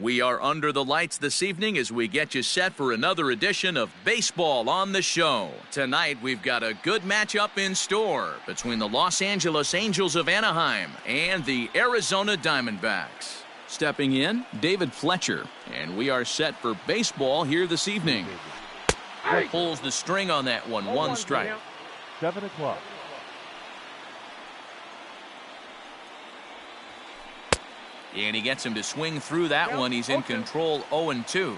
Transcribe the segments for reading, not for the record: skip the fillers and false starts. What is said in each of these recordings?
We are under the lights this evening as we get you set for another edition of Baseball on the Show. Tonight, we've got a good matchup in store between the Los Angeles Angels of Anaheim and the Arizona Diamondbacks. Stepping in, David Fletcher, and we are set for baseball here this evening. Pulls the string on that one, one strike. 7 o'clock. And he gets him to swing through that one. He's in control, 0-2.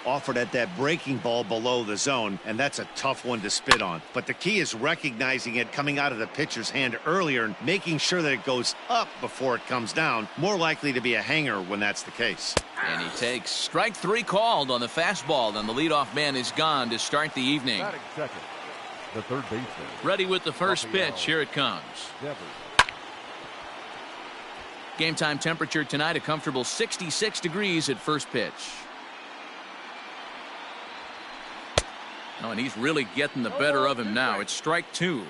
Offered at that breaking ball below the zone, and that's a tough one to spit on. But the key is recognizing it coming out of the pitcher's hand earlier and making sure that it goes up before it comes down. More likely to be a hanger when that's the case. And he takes strike 3 called on the fastball, and the leadoff man is gone to start the evening. Batting second, the third baseman. Ready with the first pitch. Here it comes. Game time temperature tonight, a comfortable 66 degrees at first pitch. Oh, and he's really getting the better of him now. It's strike 2.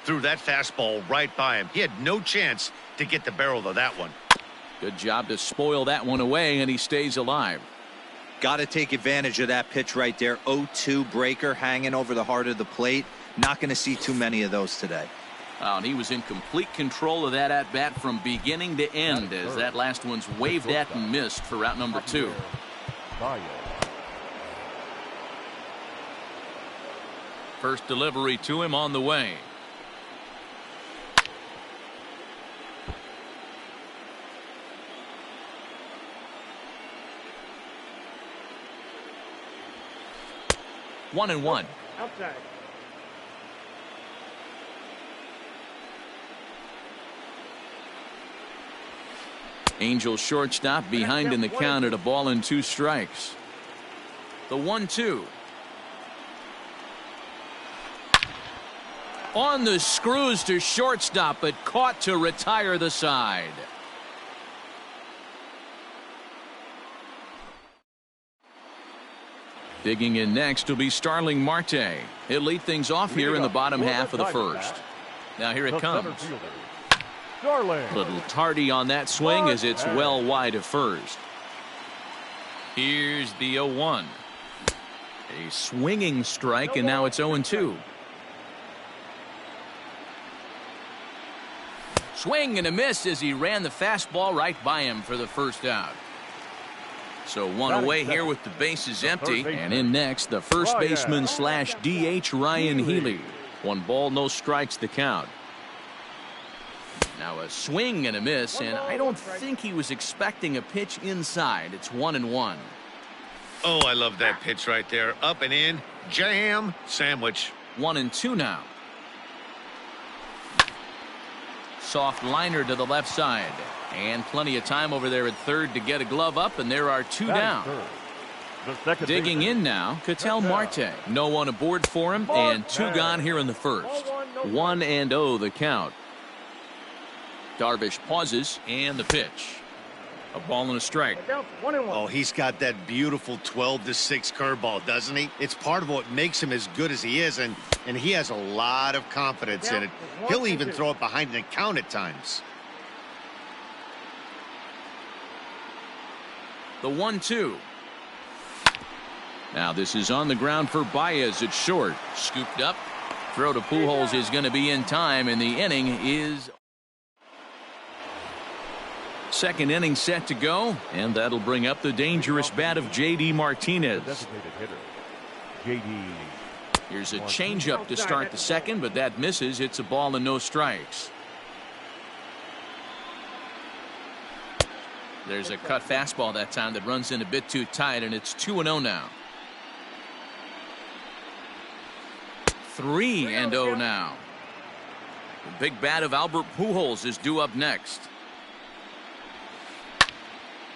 Threw that fastball right by him. He had no chance to get the barrel of that one. Good job to spoil that one away, and he stays alive. Got to take advantage of that pitch right there. 0-2 breaker hanging over the heart of the plate. Not going to see too many of those today. Oh, and he was in complete control of that at-bat from beginning to end as that last one's waved at and missed for out number 2. First delivery to him on the way. One and one. Outside. Angels shortstop behind in the count at a ball and 2 strikes. The 1-2. On the screws to shortstop, but caught to retire the side. Digging in next will be Starling Marte. He'll lead things off here in the bottom half of the first. Now here it comes. Little tardy on that swing as it's well wide of first. Here's the 0-1. A swinging strike, and now it's 0-2. Swing and a miss as he ran the fastball right by him for the first out. So one away here with the bases empty, and in next the first baseman slash DH Ryan Healy. 1 ball, no strikes the count. Now a swing and a miss, and I don't think he was expecting a pitch inside. It's 1-1. Oh, I love that pitch right there. Up and in, jam, sandwich. 1-2 now. Soft liner to the left side. And plenty of time over there at third to get a glove up, and there are 2 down. Digging in now, Ketel Marte. No one aboard for him, and 2 gone here in the first. 1-0 the count. Darvish pauses, and the pitch. A ball and a strike. Oh, he's got that beautiful 12-6 curveball, doesn't he? It's part of what makes him as good as he is, and he has a lot of confidence in it. He'll even throw it behind the count at times. The 1-2. Now this is on the ground for Baez at short. Scooped up. Throw to Pujols is going to be in time, and the inning is... Second inning set to go, and that'll bring up the dangerous bat of J.D. Martinez. Here's a changeup to start the second, but that misses. It's a ball and no strikes. There's a cut fastball that time that runs in a bit too tight, and it's 2-0 now. 3-0 now. The big bat of Albert Pujols is due up next.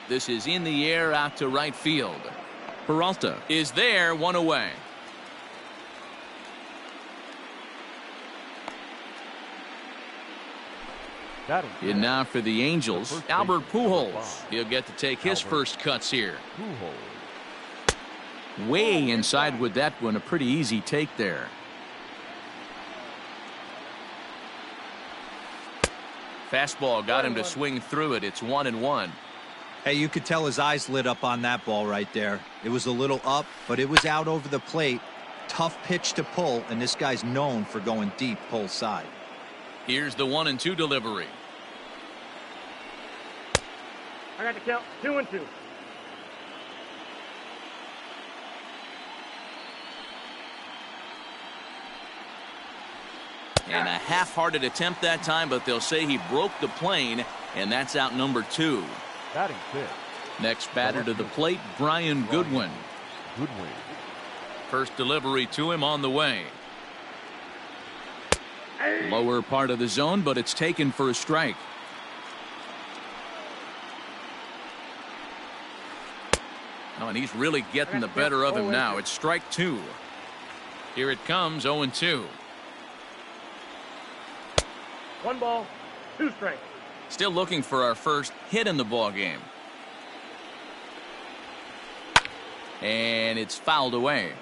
This is in the air out to right field. Peralta is there, 1 away. In now for the Angels, Albert Pujols. He'll get to take his first cuts here. Way inside with that one, a pretty easy take there. Fastball got him to swing through it. It's 1-1. Hey, you could tell his eyes lit up on that ball right there. It was a little up, but it was out over the plate. Tough pitch to pull, and this guy's known for going deep pull side. Here's the 1-2 delivery. I got to count 2-2. And a half-hearted attempt that time, but they'll say he broke the plane, and that's out number 2. Batting fifth. Next batter to the plate, Brian Goodwin. Goodwin. First delivery to him on the way. Lower part of the zone, but it's taken for a strike. Oh, and he's really getting the better of him now. It's strike 2. Here it comes, 0-2. 1 ball, 2 strikes. Still looking for our first hit in the ball game. And it's fouled away.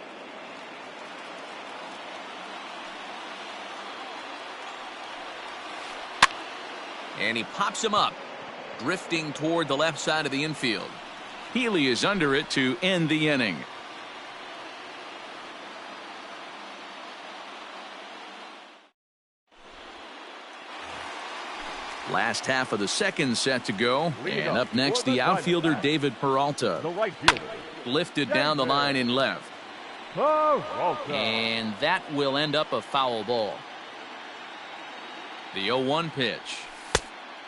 And he pops him up, drifting toward the left side of the infield. Healy is under it to end the inning. Last half of the second set to go. And up next, the outfielder David Peralta. The right fielder. Lifted down the line in left. Peralta. And that will end up a foul ball. The 0-1 pitch.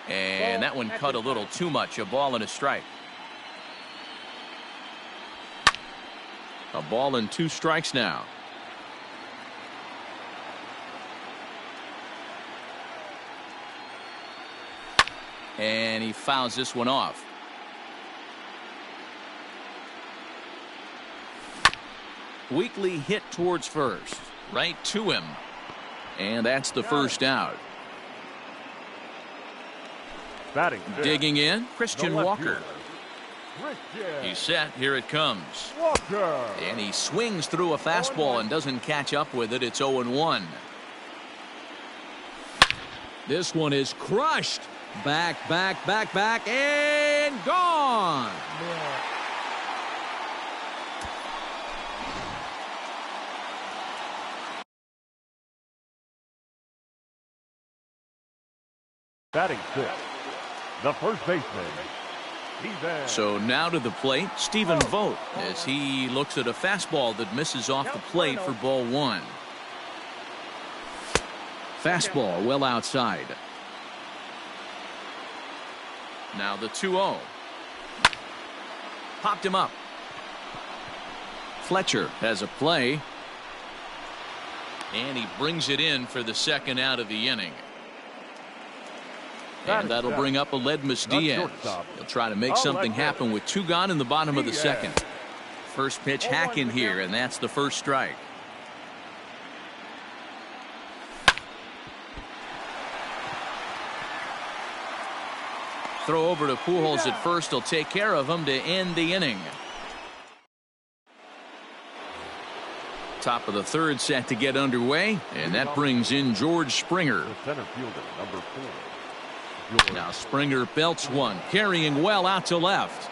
And that one cut a little too much. A ball and a strike. A ball and 2 strikes now. And he fouls this one off. Weakly hit towards first. Right to him. And that's the first out. Batting fifth. Digging in, Christian The left Walker. fielder. Christian He's set. Here it comes. Walker. And he swings through a fastball and doesn't catch up with it. It's 0-1. This one is crushed. Back, and gone. Batting sixth. The first baseman. So now to the plate, Stephen Vogt, as he looks at a fastball that misses off the plate for ball 1. Fastball well outside. Now the 2-0. Popped him up. Fletcher has a play. And he brings it in for the second out of the inning. And that'll bring up Aledmus Diaz. He'll try to make something happen with 2 gone in the bottom of the second. First pitch hack in here, and that's the first strike. Throw over to Pujols at first. He'll take care of him to end the inning. Top of the third set to get underway, and that brings in George Springer. The center fielder, number 4. Now Springer belts one, carrying well out to left.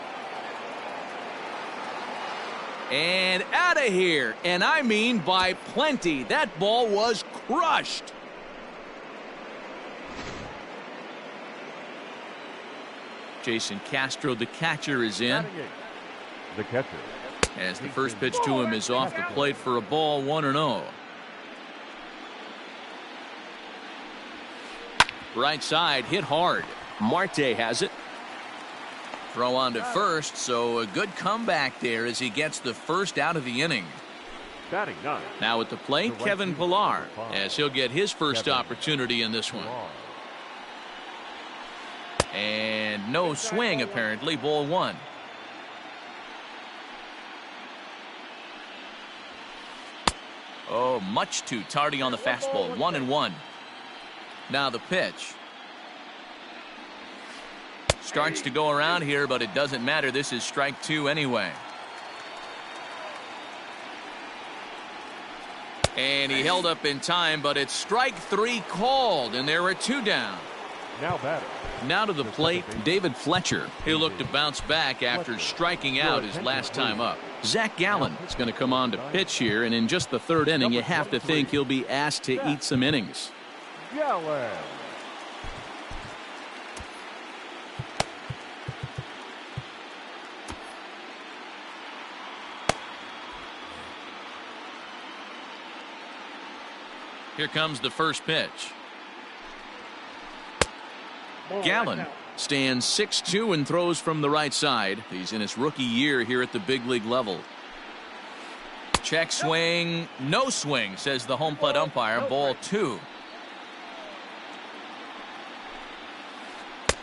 And out of here, and I mean by plenty. That ball was crushed. Jason Castro, the catcher, is in. The catcher. As the first pitch to him is off the plate for a ball, 1-0. Right side, hit hard. Marte has it. Throw on to first, so a good comeback there as he gets the first out of the inning. Batting 9. Now at the plate, Kevin Pillar, as he'll get his first opportunity in this one. And no swing, apparently, ball 1. Oh, much too tardy on the fastball. 1-1. Now the pitch. Starts to go around here, but it doesn't matter. This is strike 2 anyway. And he held up in time, but it's strike 3 called, and there are 2 down. Now batter. Now to the plate, David Fletcher. He'll look to bounce back after striking out his last time up. Zach Gallen is going to come on to pitch here, and in just the third inning, you have to think he'll be asked to eat some innings. Gallen. Here comes the first pitch. Gallen stands 6'2" and throws from the right side. He's in his rookie year here at the big league level. Check swing, no swing, says the home plate umpire. Ball 2.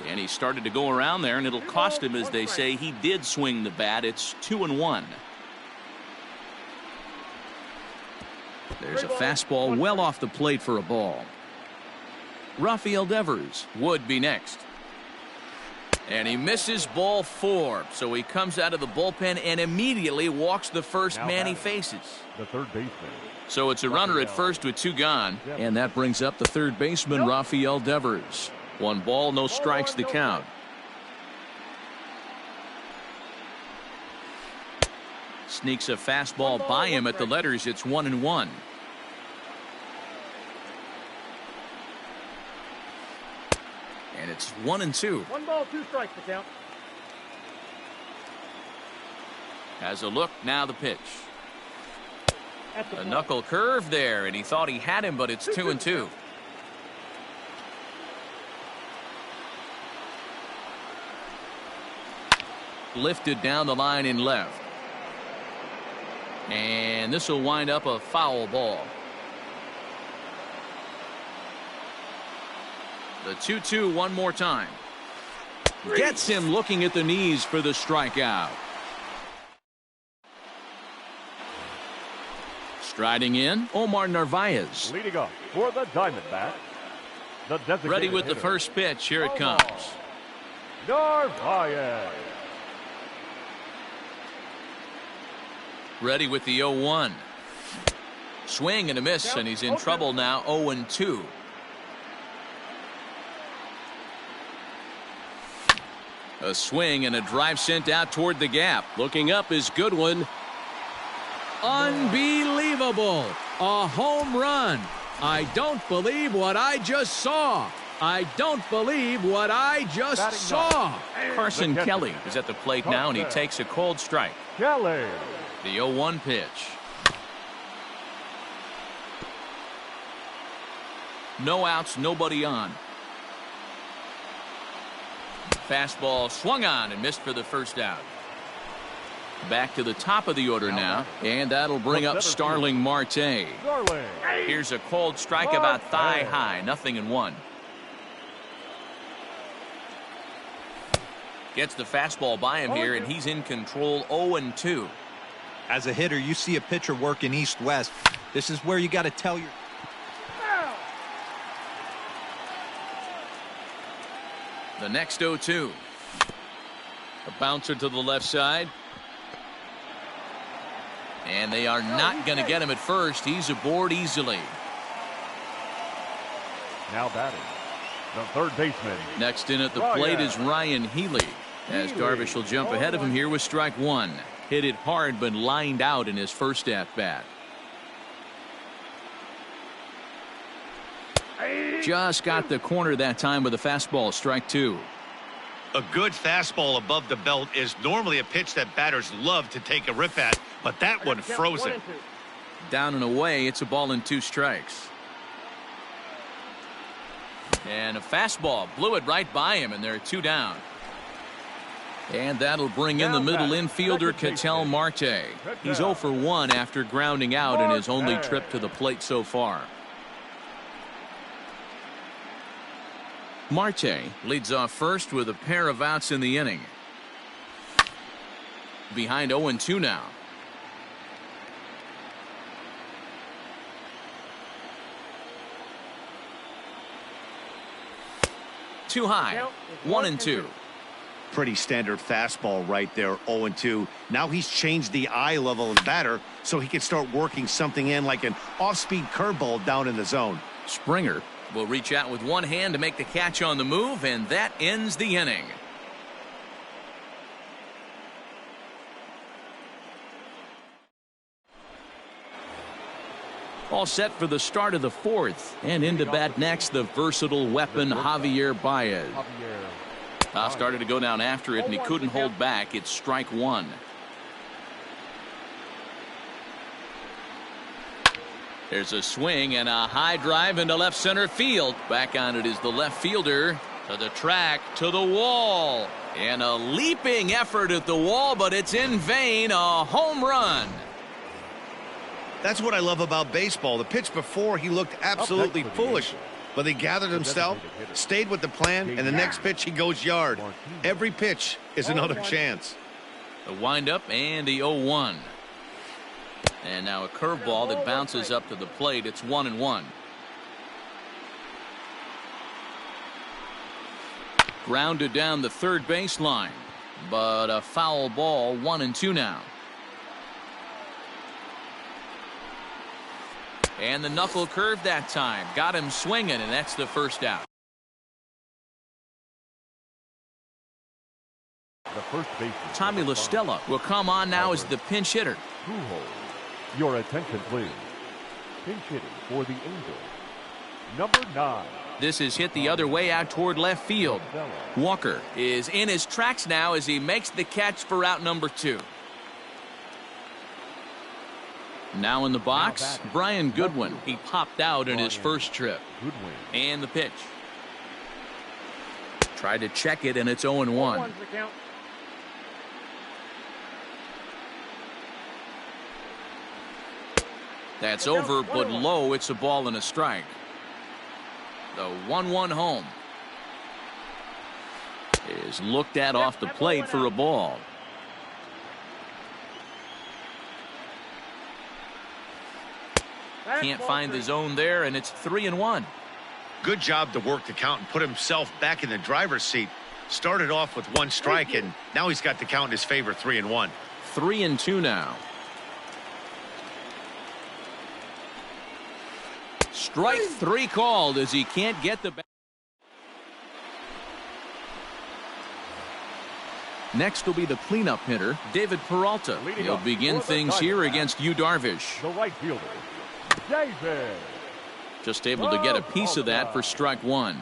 And he started to go around there, and it'll cost him, as they say. He did swing the bat. It's 2-1. There's a fastball well off the plate for a ball. Rafael Devers would be next. And he misses ball 4. So he comes out of the bullpen and immediately walks the first man he faces. The third baseman. So it's a runner at first with 2 gone. And that brings up the third baseman, Rafael Devers. 1 ball, no strikes to count. Sneaks a fastball by him at the letters. It's 1-1. And it's 1-2. 1 ball, 2 strikes to count. Has a look, now the pitch. At the A plate. knuckle curve there, and he thought he had him, but it's 2-2. Lifted down the line in left. And this will wind up a foul ball. The 2-2 one more time. Gets him looking at the knees for the strikeout. Striding in, Omar Narvaez. Leading up for the Diamondbacks. The designated Ready with the hitter, first pitch. Here it Omar comes. Narvaez. Ready with the 0-1. Swing and a miss, and he's in trouble now. 0-2. A swing and a drive sent out toward the gap. Looking up is Goodwin. Unbelievable. A home run. I don't believe what I just saw. I don't believe what I just saw. Carson Kelly is at the plate now, and he takes a cold strike. Kelly. The 0-1 pitch. No outs, nobody on. Fastball swung on and missed for the first out. Back to the top of the order now, and that'll bring up Starling Marte. Starling. Here's a cold strike about thigh high, 0-1. Gets the fastball by him here, and he's in control. 0-2. As a hitter, you see a pitcher working east-west. This is where you got to tell your... The next 0-2. A bouncer to the left side. And they are not going to get him at first. He's aboard easily. Now batting. The third baseman. Next in at the plate is Ryan Healy. As Darvish will jump ahead of him here with strike 1. Hit it hard but lined out in his first at-bat. Just got the corner that time with a fastball. Strike 2. A good fastball above the belt is normally a pitch that batters love to take a rip at, but that one froze it. Down and away, it's a ball and 2 strikes. And a fastball blew it right by him, and there are 2 down. And that'll bring in the middle infielder, Ketel Marte. He's 0 for 1 after grounding out in his only trip to the plate so far. Marte leads off first with a pair of outs in the inning. Behind 0-2 now. Too high. 1-2. Pretty standard fastball right there. 0-2. Now he's changed the eye level of the batter so he can start working something in like an off-speed curveball down in the zone. Springer will reach out with one hand to make the catch on the move, and that ends the inning. All set for the start of the fourth, and into bat next, the versatile weapon Javier Baez. Started to go down after it, and he couldn't hold back. It's strike one. There's a swing and a high drive into left center field. Back on it is the left fielder. To the track, to the wall. And a leaping effort at the wall, but it's in vain. A home run. That's what I love about baseball. The pitch before, he looked absolutely foolish. But he gathered himself, stayed with the plan, and the next pitch he goes yard. Every pitch is another chance. The windup and the 0-1. And now a curveball that bounces up to the plate. It's 1-1. Grounded down the third baseline. But a foul ball, 1-2 now. And the knuckle curve that time. Got him swinging, and that's the first out. The first baseman, Tommy La Stella will come on now as the pinch hitter. Your attention, please. Pinch hitting for the Angels, number 9. This is hit the other way out toward left field. Walker is in his tracks now as he makes the catch for out number 2. Now in the box, Brian Goodwin. He popped out in his first trip. And the pitch. Tried to check it, and it's 0-1. That's over, but low. It's a ball and a strike. The 1-1 home is looked at off the plate for a ball. Can't find the zone there, and it's 3-1. Good job to work the count and put himself back in the driver's seat. Started off with 1 strike, and now he's got the count in his favor, 3-1. 3-2 now. Strike 3 called as he can't get the bat. Next will be the cleanup hitter, David Peralta. He'll begin things here against Yu Darvish. The right fielder, David. Just able to get a piece of that for strike 1.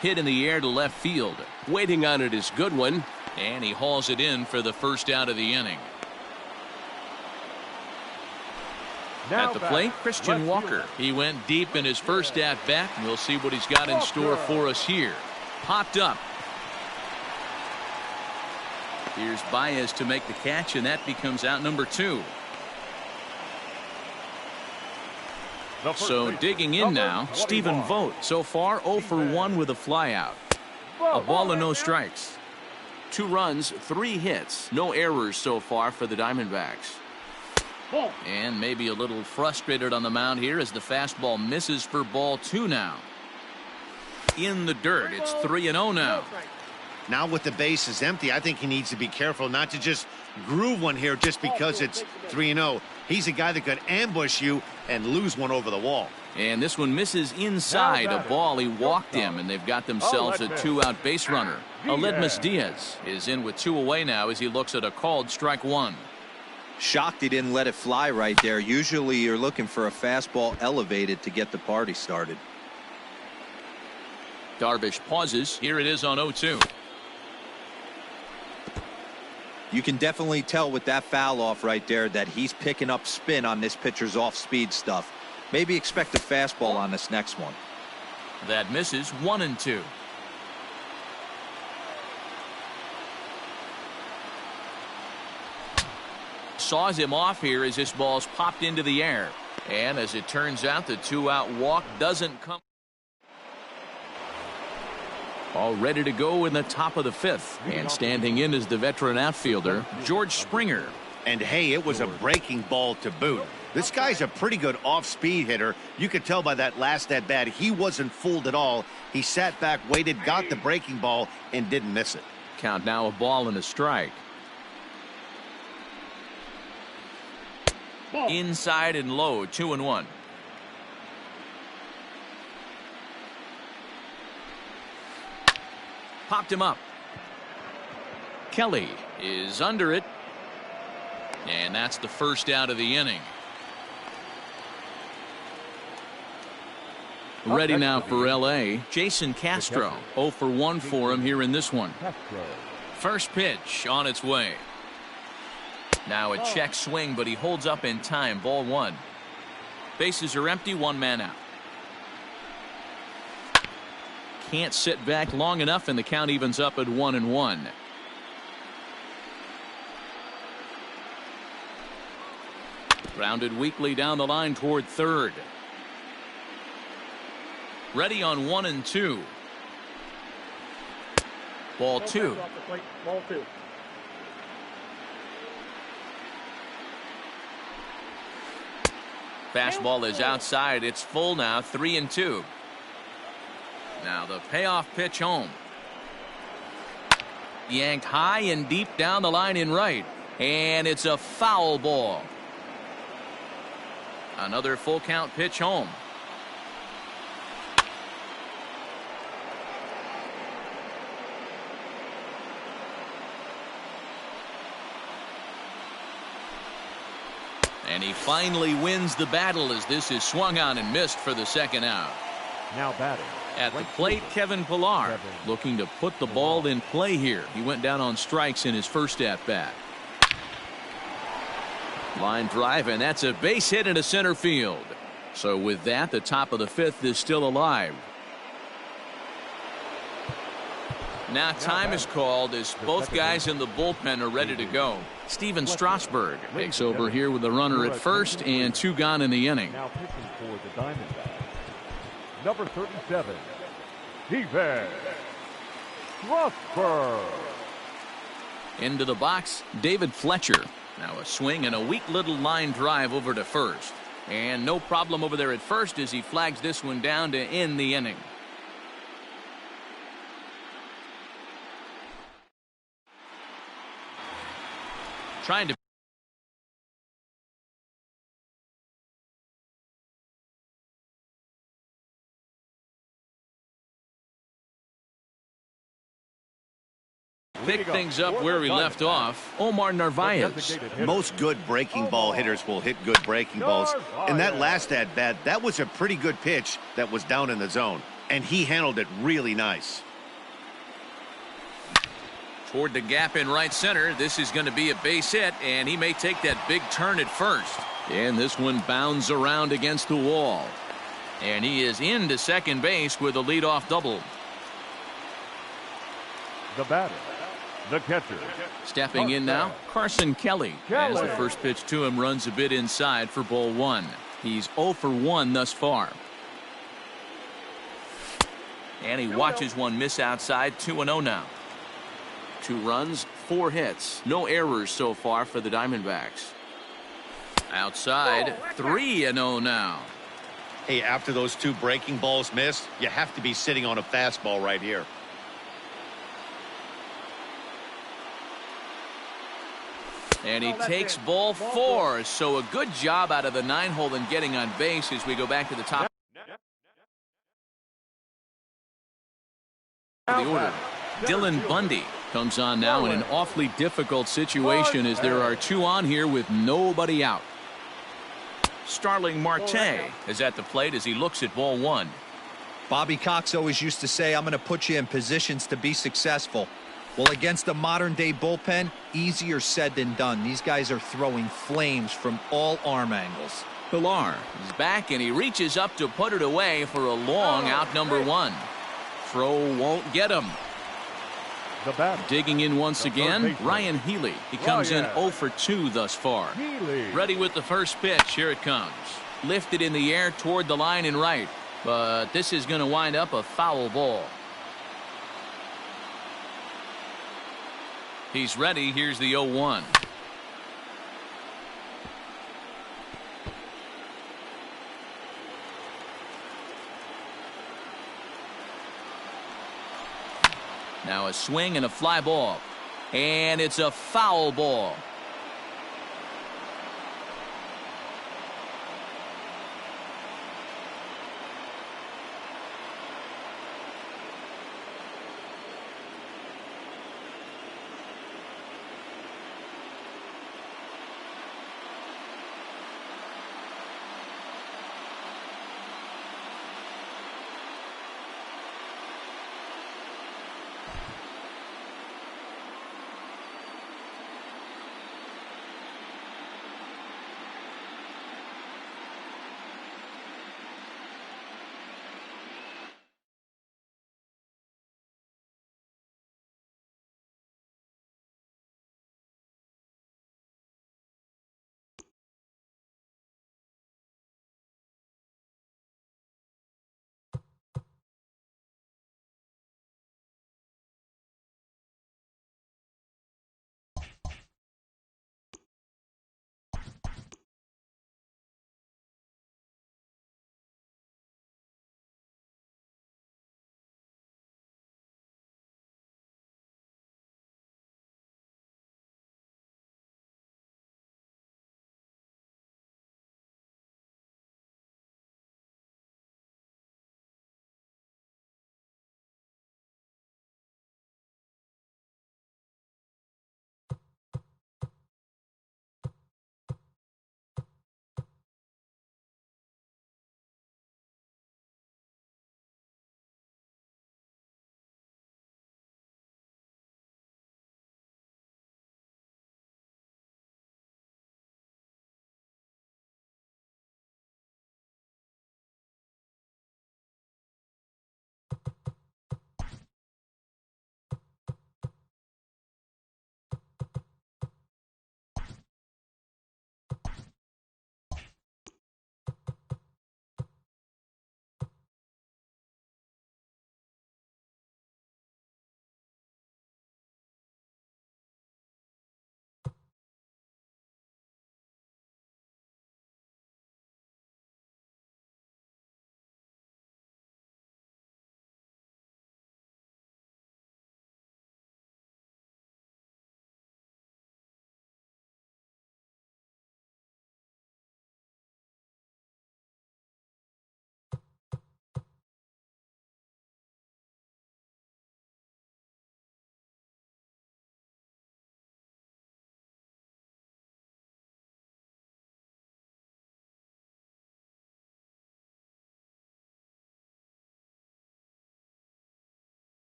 Hit in the air to left field. Waiting on it is Goodwin, and he hauls it in for the first out of the inning. At the plate, Christian Walker. He went deep in his first at bat. We'll see what he's got in store for us here. Popped up. Here's Baez to make the catch, and that becomes out number 2. So digging in now, Stephen Vogt. So far 0 for 1 with a flyout. A ball and no strikes. 2 runs, 3 hits. No errors so far for the Diamondbacks. And maybe a little frustrated on the mound here as the fastball misses for ball 2 now. In the dirt, it's 3-0 now. Now with the bases empty, I think he needs to be careful not to just groove one here just because it's 3-0. He's a guy that could ambush you and lose one over the wall. And this one misses inside a ball. He walked him, and they've got themselves a 2-out base runner. Aledmus Diaz is in with 2 away now as he looks at a called strike 1. Shocked he didn't let it fly right there. Usually you're looking for a fastball elevated to get the party started. Darvish pauses. Here it is on 0-2. You can definitely tell with that foul off right there that he's picking up spin on this pitcher's off-speed stuff. Maybe expect a fastball on this next one. That misses. 1-2. Saws him off here as this ball's popped into the air. And as it turns out, the 2-out walk doesn't come. All ready to go in the top of the 5th. And standing in is the veteran outfielder, George Springer. And hey, it was a breaking ball to boot. This guy's a pretty good off-speed hitter. You could tell by that last at-bat he wasn't fooled at all. He sat back, waited, got the breaking ball, and didn't miss it. Count now a ball and a strike. Inside and low, 2-1. Popped him up. Kelly is under it. And that's the first out of the inning. Ready now for L.A. Jason Castro. 0 for 1 for him here in this one. First pitch on its way. Now a check swing, but he holds up in time. Ball 1. Bases are empty, 1 man out. Can't sit back long enough, and the count evens up at 1-1. Grounded weakly down the line toward third. Ready on 1-2. Ball 2. Ball 2. Fastball is outside. It's full now. 3-2. Now the payoff pitch home. Yanked high and deep down the line in right. And it's a foul ball. Another full count pitch home. And he finally wins the battle as this is swung on and missed for the second out. Now batting. At the plate, Kevin Pillar looking to put the ball in play here. He went down on strikes in his first at-bat. Line drive, and that's a base hit into center field. So with that, the top of the 5th is still alive. Now time is called as both guys in the bullpen are ready to go. Steven Strasburg takes over here with a runner at first and 2 gone in the inning. Now pitching for the Diamondbacks. Number 37, Steven Strasburg. Into the box, David Fletcher. Now a swing and a weak little line drive over to first. And no problem over there at first as he flags this one down to end the inning. Trying to pick things up where we left off. Omar Narvaez. Most good breaking ball hitters will hit good breaking balls. In that last at bat, that was a pretty good pitch that was down in the zone, and he handled it really nice. Toward the gap in right center. This is going to be a base hit, and he may take that big turn at first. And this one bounds around against the wall. And he is into second base with a leadoff double. The batter, the catcher. Stepping in now, Carson Kelly. As the first pitch to him runs a bit inside for ball 1. He's 0 for 1 thus far. And he watches one miss outside. 2-0 now. 2 runs, 4 hits. No errors so far for the Diamondbacks. Outside, 3-0 now. Hey, after those 2 breaking balls missed, you have to be sitting on a fastball right here. And he takes ball 4. So a good job out of the 9-hole in getting on base as we go back to the top of the order. Dylan Bundy comes on now in an awfully difficult situation as there are 2 on here with nobody out. Starling Marte is at the plate as he looks at ball 1. Bobby Cox always used to say, I'm going to put you in positions to be successful. Well, against a modern-day bullpen, easier said than done. These guys are throwing flames from all arm angles. Pilar is back, and he reaches up to put it away for a long out number 1. Throw won't get him. The batter. Digging in once again, Ryan Healy. He comes in 0 for 2 thus far. Ready with the first pitch. Here it comes. Lifted in the air toward the line and right. But this is going to wind up a foul ball. He's ready. Here's the 0-1. Now a swing and a fly ball. And it's a foul ball.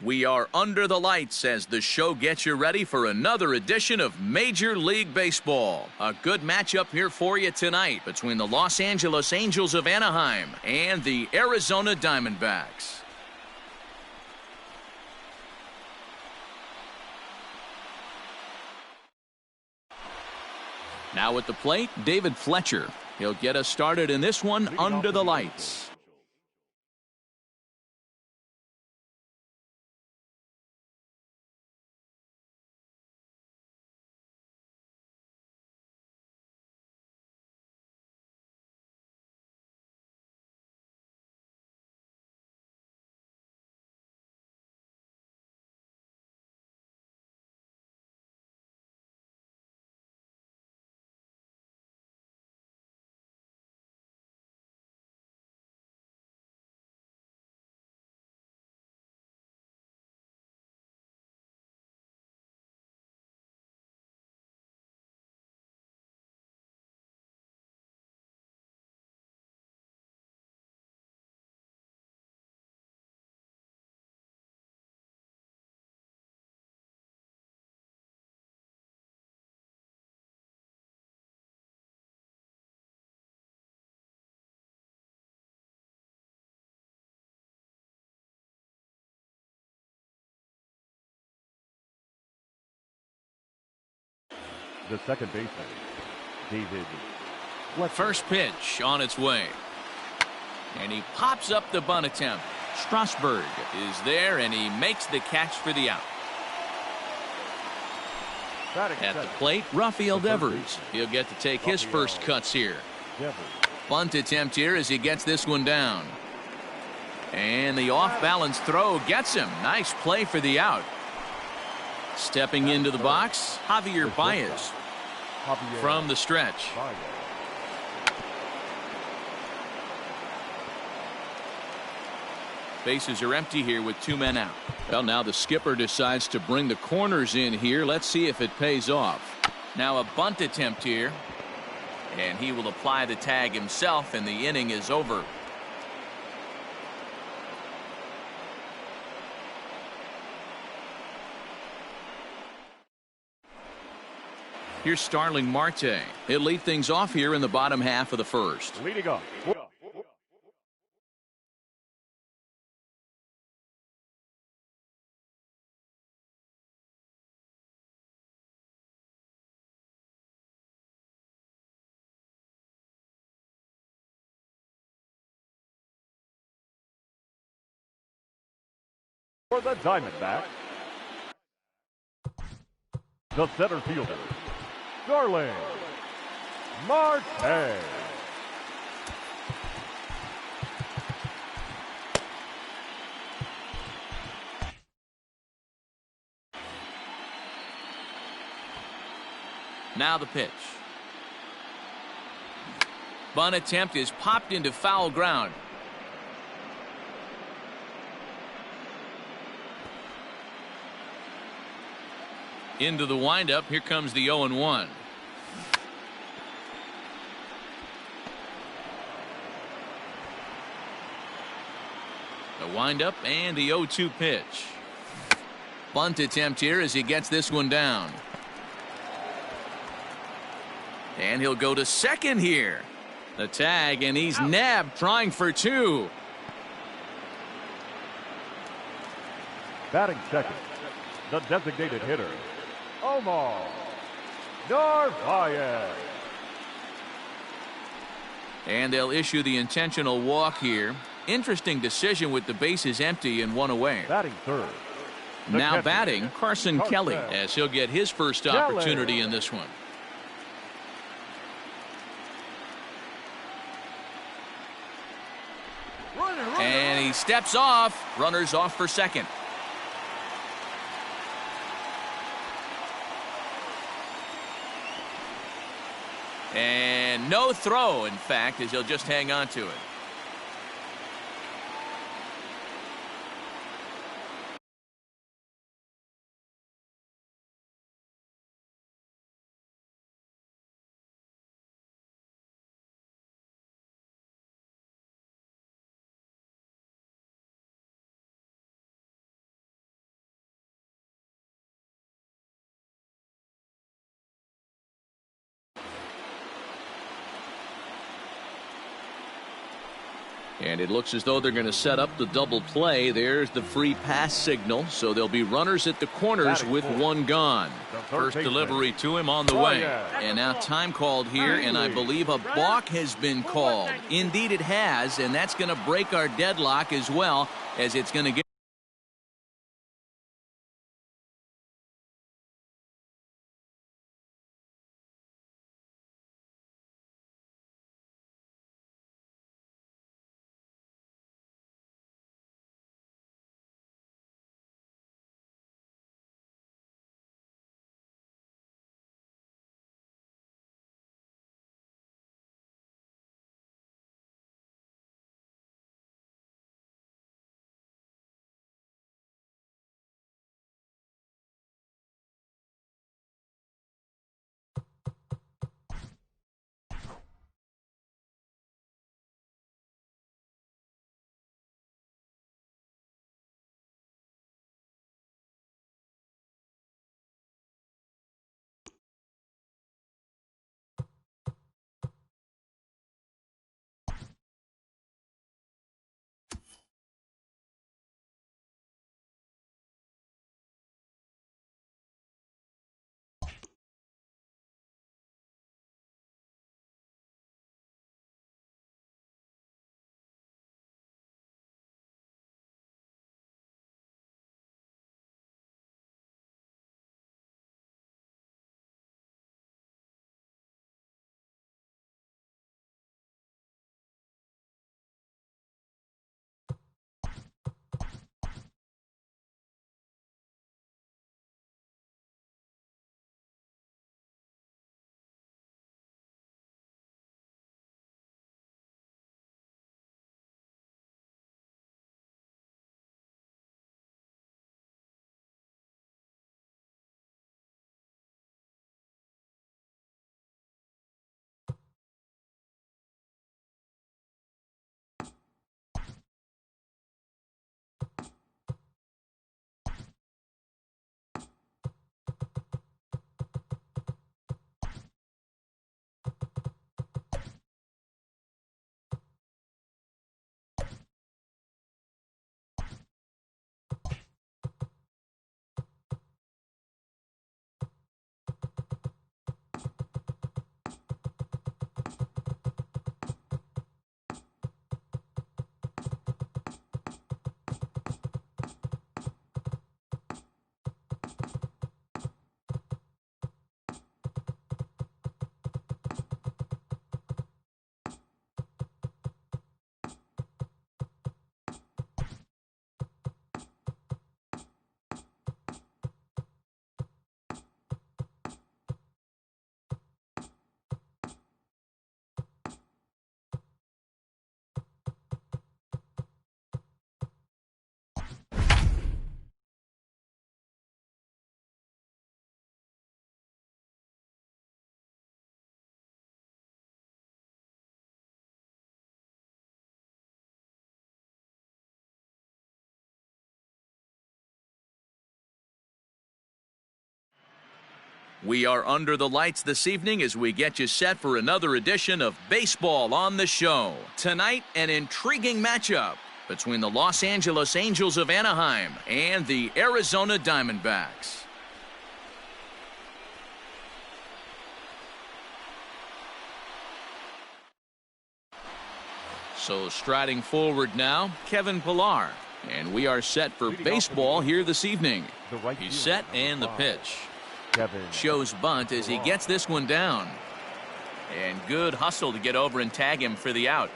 We are under the lights as the show gets you ready for another edition of Major League Baseball. A good matchup here for you tonight between the Los Angeles Angels of Anaheim and the Arizona Diamondbacks. Now at the plate, David Fletcher. He'll get us started in this one under the lights. The second baseman, David Fletcher. First pitch on its way. And he pops up the bunt attempt. Strasburg is there, and he makes the catch for the out. At the plate, Rafael Devers. He'll get to take his first cuts here. Bunt attempt here as he gets this one down. And the off-balance throw gets him. Nice play for the out. Stepping into the box, Javier Baez from the stretch. Bases are empty here with 2 men out. Well, now the skipper decides to bring the corners in here. Let's see if it pays off. Now a bunt attempt here. And he will apply the tag himself, and the inning is over. Here's Starling Marte. He'll lead things off here in the bottom half of the first. Leading off. For the Diamondbacks, the center fielder, Starling Marte. Now the pitch. Bunt attempt is popped into foul ground. Into the windup. Here comes the 0-1. The windup and the 0-2 pitch. Bunt attempt here as he gets this one down. And he'll go to second here. The tag, and he's nabbed trying for 2. Batting second, the designated hitter, Omar Narvaez. And they'll issue the intentional walk here. Interesting decision with the bases empty and 1 away. Batting third. Now batting, Carson Kelly, as he'll get his first opportunity in this one. And he steps off. Runners off for second. And no throw, in fact, as he'll just hang on to it. And it looks as though they're going to set up the double play. There's the free pass signal. So there'll be runners at the corners with one gone. First delivery to him on the way. And now time called here, and I believe a balk has been called. Indeed it has, and that's going to break our deadlock as well, as it's going to get We are under the lights this evening as we get you set for another edition of Baseball on the Show. Tonight, an intriguing matchup between the Los Angeles Angels of Anaheim and the Arizona Diamondbacks. So striding forward now, Kevin Pillar. And we are set for baseball here this evening. He's set and the pitch. Shows bunt as he gets this one down. And good hustle to get over and tag him for the out.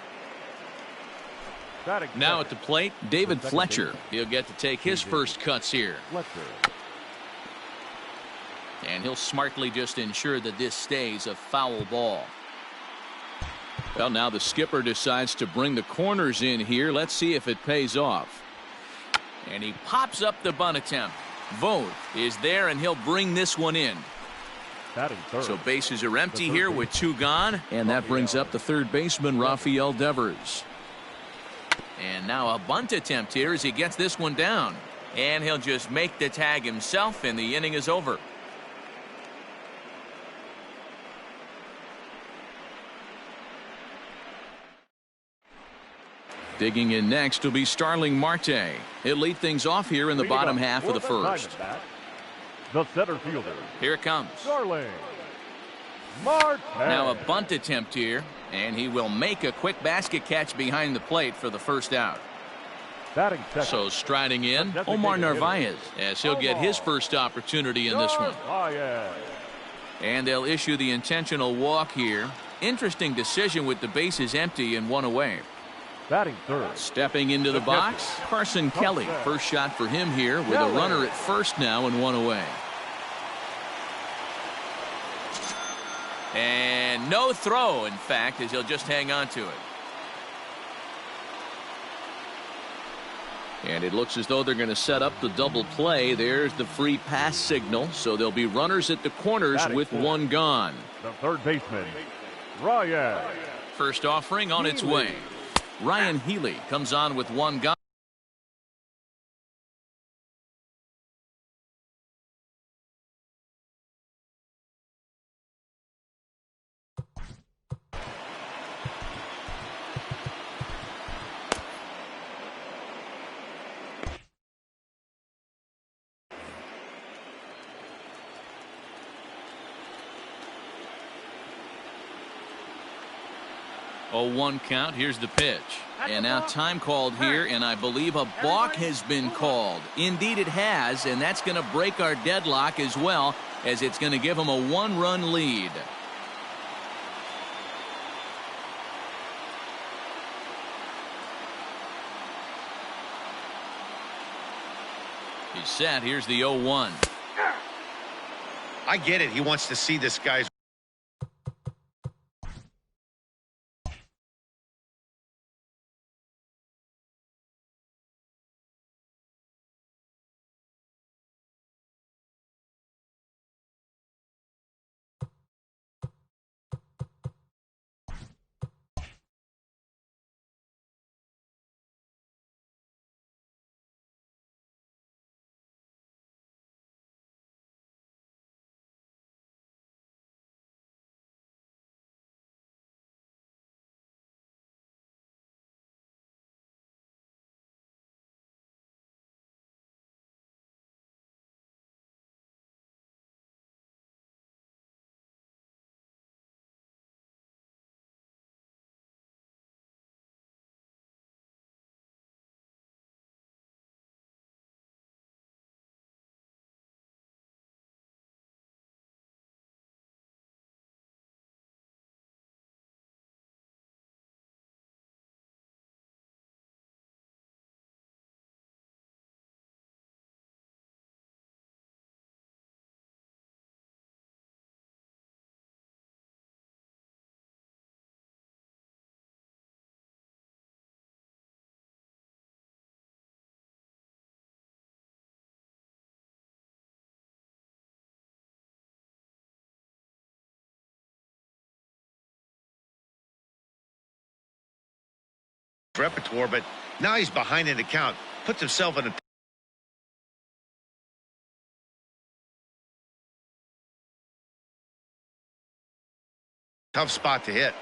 Now at the plate, David Fletcher. He'll get to take his first cuts here. And he'll smartly just ensure that this stays a foul ball. Well, now the skipper decides to bring the corners in here. Let's see if it pays off. And he pops up the bunt attempt. Vogt is there, and he'll bring this one in. So bases are empty here with two gone, and that brings up the third baseman, Rafael Devers. And now a bunt attempt here as he gets this one down. And he'll just make the tag himself, and the inning is over. Digging in next will be Starling Marte. He'll lead things off here in the bottom half of the first. The center fielder. Here it comes. Starling Marte. Now a bunt attempt here, and he will make a quick basket catch behind the plate for the first out. Batting second. So striding in, Omar Narvaez, as he'll get his first opportunity in this one. And they'll issue the intentional walk here. Interesting decision with the bases empty and one away. Batting third. Stepping into the box, Carson Kelly. First shot for him here with a runner at first now and one away. And no throw, in fact, as he'll just hang on to it. And it looks as though they're going to set up the double play. There's the free pass signal. So there'll be runners at the corners with one gone. The third baseman, Ryan. First offering on its way. Ryan Healy comes on with one gone. Oh, 1 count. Here's the pitch. And now time called here, and I believe a balk has been called. Indeed it has, and that's going to break our deadlock as well, as it's going to give them a 1-run lead. He's set. Here's the 0-1. I get it. He wants to see this guy's repertoire, but now he's behind in the count. Puts himself in a tough spot to hit.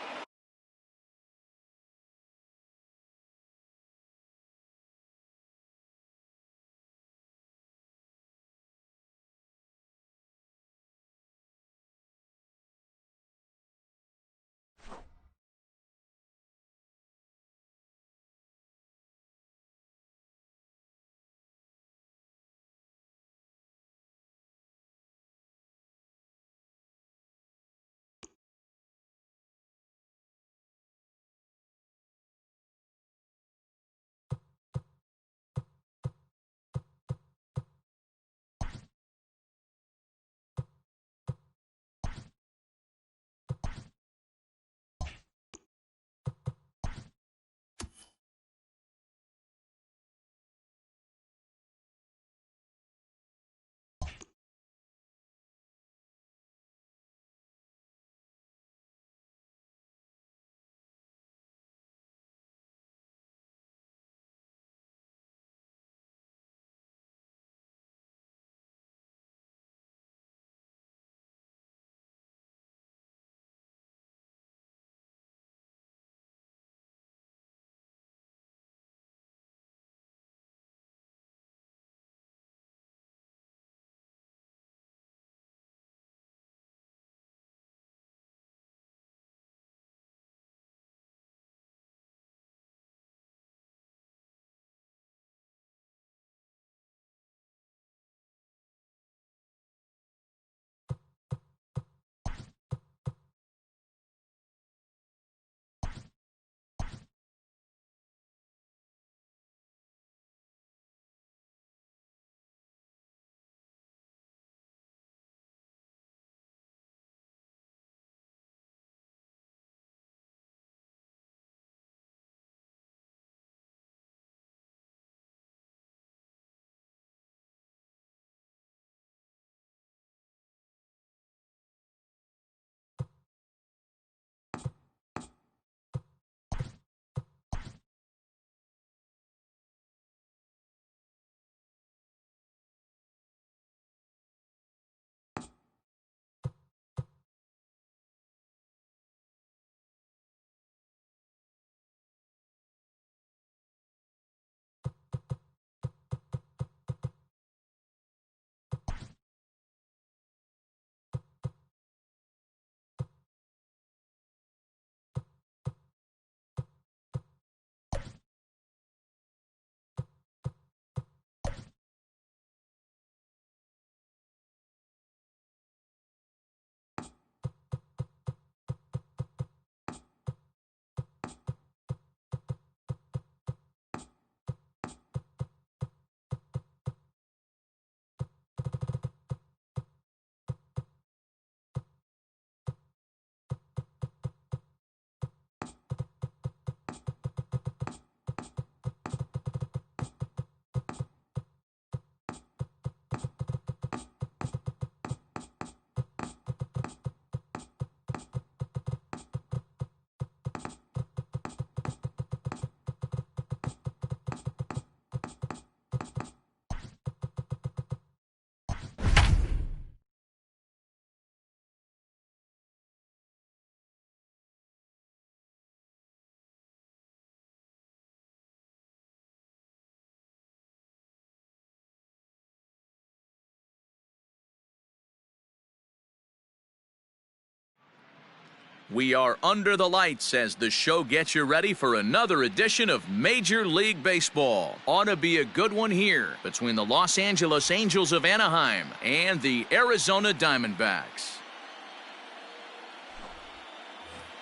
We are under the lights as the show gets you ready for another edition of Major League Baseball. Ought to be a good one here between the Los Angeles Angels of Anaheim and the Arizona Diamondbacks.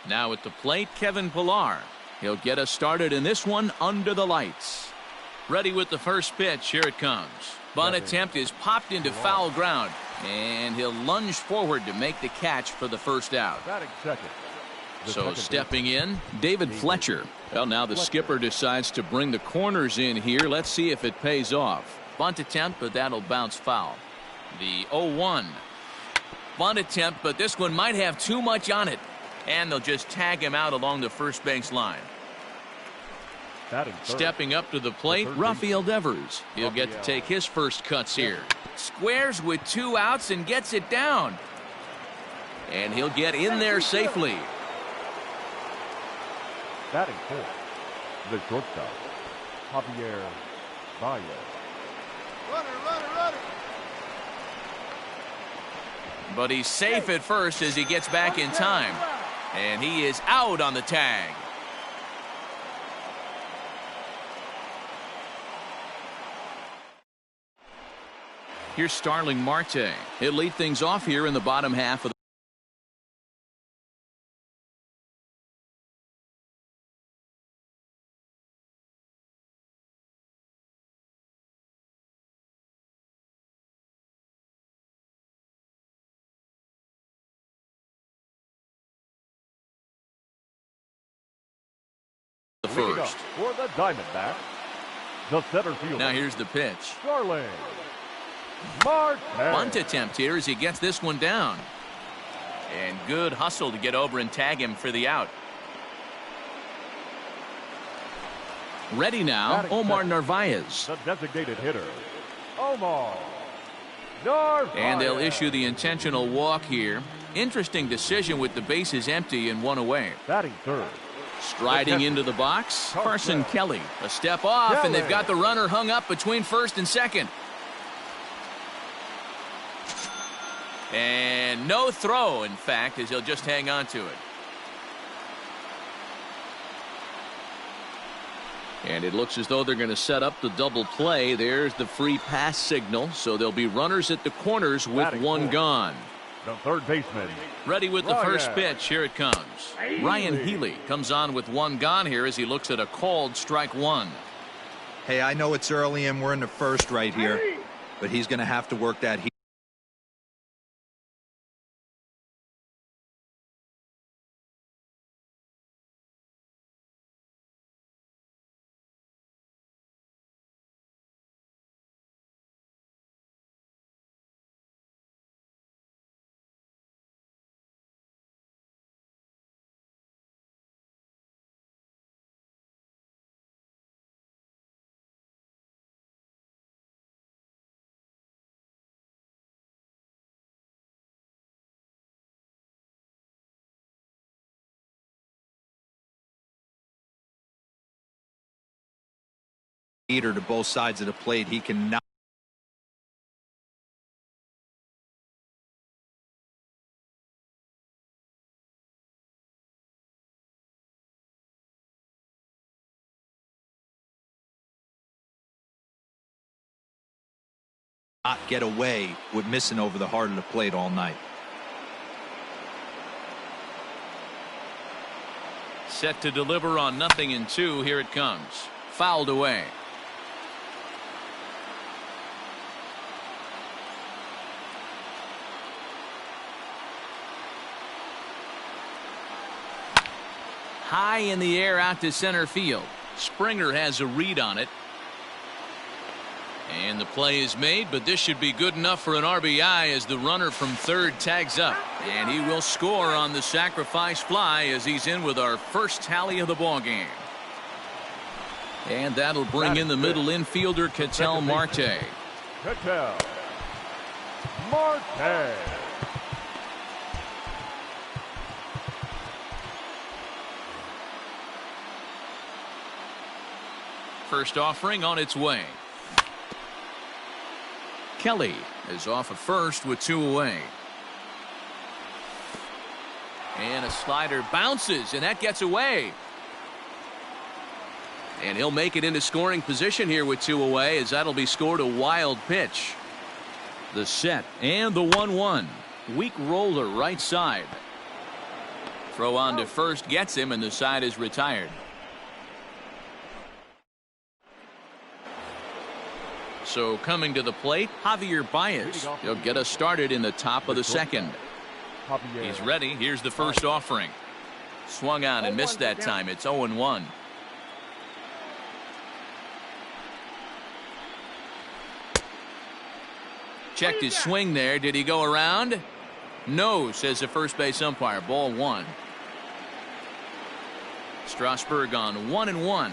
Now at the plate, Kevin Pillar. He'll get us started in this one under the lights. Ready with the first pitch. Here it comes. Bunt attempt is popped into foul ground, and he'll lunge forward to make the catch for the first out. So stepping in, David Fletcher. Well, now the skipper decides to bring the corners in here. Let's see if it pays off. Bunt attempt, but that'll bounce foul. The 0-1. Bunt attempt, but this one might have too much on it. And they'll just tag him out along the first base line. Stepping up to the plate, Rafael Devers. He'll get to take his first cuts here. Squares with 2 outs and gets it down. And he'll get in there safely. Batting fourth, the shortstop, Javier Baez. Runner. But he's safe at first as he gets back in time. And he is out on the tag. Here's Starling Marte. He'll lead things off here in the bottom half of the first. For the Diamondbacks, the center fielder. Now here's the pitch. Starling Marte. Bunt attempt here as he gets this one down. And good hustle to get over and tag him for the out. Ready now, Omar Narvaez. The designated hitter, Omar Narvaez. And they'll issue the intentional walk here. Interesting decision with the bases empty and 1 away. Batting third. Striding into the box, Carson Kelly. A step off, and they've got the runner hung up between first and second. And no throw, in fact, as he'll just hang on to it. And it looks as though they're going to set up the double play. There's the free pass signal, so there'll be runners at the corners with 1 gone. The third baseman. Ready with the first pitch. Here it comes. Ryan Healy comes on with 1 gone here as he looks at a called strike 1. Hey, I know it's early and we're in the first right here, but he's going to have to work that heat. To both sides of the plate. He can not get away with missing over the heart of the plate all night. Set to deliver on 0-2. Here it comes. Fouled away. High in the air out to center field. Springer has a read on it. And the play is made, but this should be good enough for an RBI as the runner from third tags up. And he will score on the sacrifice fly as he's in with our first tally of the ballgame. And that'll bring in the middle infielder, Ketel Marte. Ketel Marte. First offering on its way. Kelly is off at first with 2 away. And a slider bounces, and that gets away. And he'll make it into scoring position here with 2 away, as that'll be scored a wild pitch. The set and the 1-1. Weak roller right side. Throw on to first gets him, and the side is retired. So coming to the plate, Javier Baez. He'll get us started in the top of the second. He's ready. Here's the first offering. Swung on and missed that time. It's 0-1. Checked his swing there. Did he go around? No, says the first base umpire. Ball 1. Strasburg on 1-1.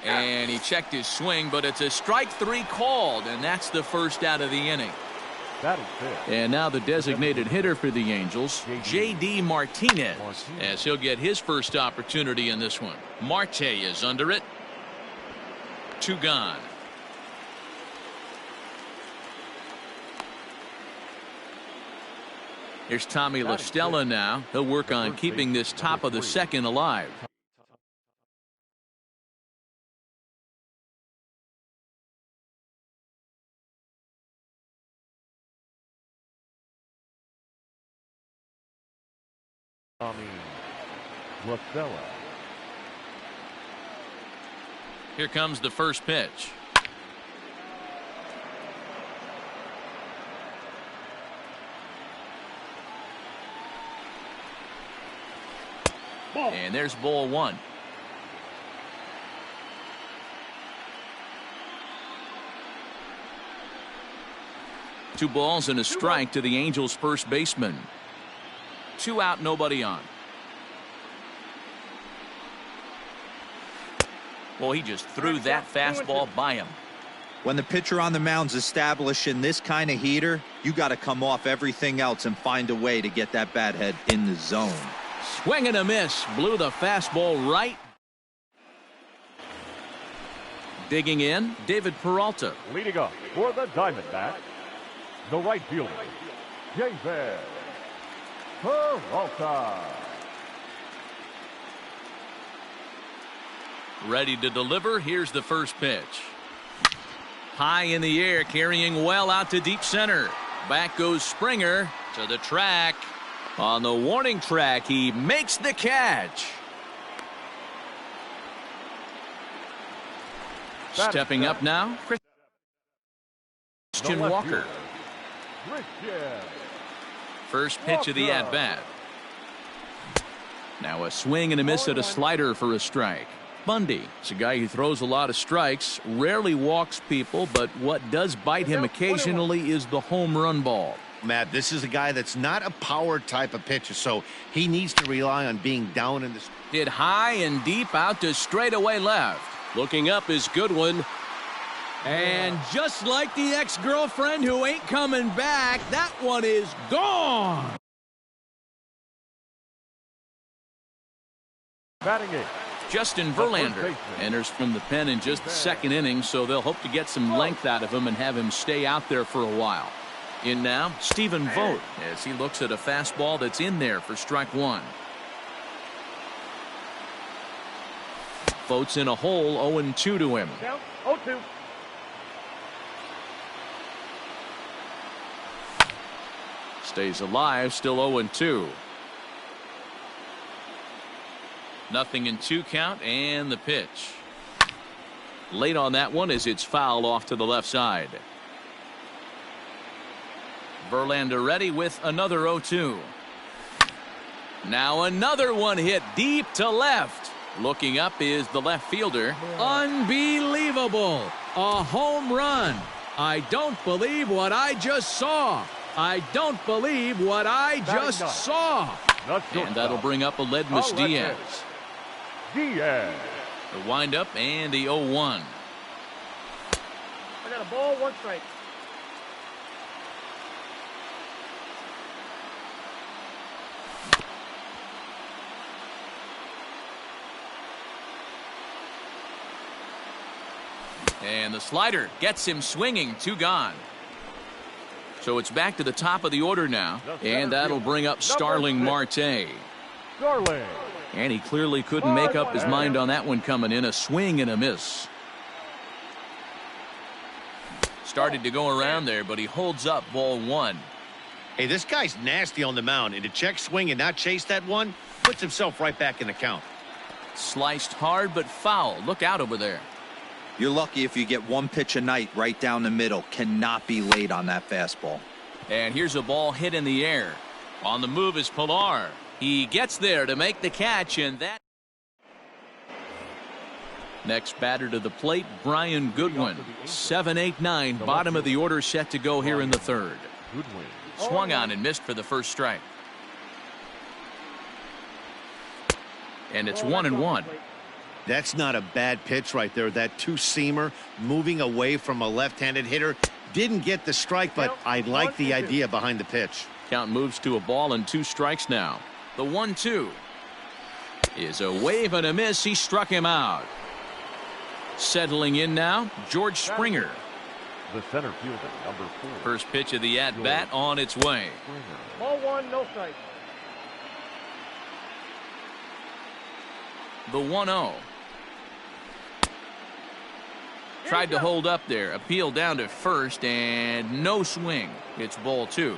And he checked his swing, but it's a strike 3 called, and that's the first out of the inning. And now the designated hitter for the Angels, J.D. Martinez, as he'll get his first opportunity in this one. Marte is under it. 2 gone. Here's Tommy La Stella now. He'll work on keeping this top of the second alive. Here comes the first pitch. And there's ball 1. Two balls and a strike to the Angels' first baseman. 2 out, nobody on. Well, he just threw that fastball by him. When the pitcher on the mound's establishing this kind of heater, you got to come off everything else and find a way to get that bat head in the zone. Swing and a miss. Blew the fastball right. Digging in, David Peralta. Leading up for the Diamondbacks, the right fielder, David Peralta. Ready to deliver. Here's the first pitch. High in the air, carrying well out to deep center. Back goes Springer to the track. On the warning track, he makes the catch. Stepping up now, Christian Walker. First pitch of the at-bat. Now a swing and a miss at a slider for a strike. Bundy is a guy who throws a lot of strikes, rarely walks people, but what does bite him occasionally is the home run ball. Matt, this is a guy that's not a power type of pitcher, so he needs to rely on being down in the... Hit high and deep out to straightaway left. Looking up is Goodwin. And just like the ex-girlfriend who ain't coming back, that one is gone. Batting it. Justin Verlander enters from the pen in just the second inning, so they'll hope to get some length out of him and have him stay out there for a while. In now, Stephen Vogt, as he looks at a fastball that's in there for strike 1. Vogt's in a hole, 0-2 to him. Down, 0-2. Stays alive, still 0-2. Nothing in 2 count, and the pitch. Late on that one as it's fouled off to the left side. Verlander ready with another 0-2. Now another one hit deep to left. Looking up is the left fielder. Unbelievable. A home run. I don't believe what I just saw. I don't believe what I just saw. And that'll bring up Aledmus Diaz. Diaz. The windup and the 0-1. I got a ball, 1 strike. And the slider gets him swinging. 2 gone. So it's back to the top of the order now. And that'll bring up Starling Marte. Starling. And he clearly couldn't make up his mind on that one coming in. A swing and a miss. Started to go around there, but he holds up ball 1. Hey, this guy's nasty on the mound, and to check swing and not chase that one puts himself right back in the count. Sliced hard but foul. Look out over there. You're lucky if you get one pitch a night right down the middle. Cannot be late on that fastball. And here's a ball hit in the air. On the move is Pilar. He gets there to make the catch, and that. Next batter to the plate, Brian Goodwin. 7-8-9, bottom of the order set to go here in the third. Goodwin. Swung on and missed for the first strike. And it's 1-1. That's not a bad pitch right there. That two-seamer moving away from a left-handed hitter. Didn't get the strike, but I like the idea behind the pitch. Count moves to a ball and 2 strikes now. The 1-2 is a wave and a miss. He struck him out. Settling in now, George Springer. The center fielder, number 4. First pitch of the at-bat on its way. Ball 1, no strike. The 1-0. Tried to hold up there. Appeal down to first and no swing. It's ball 2.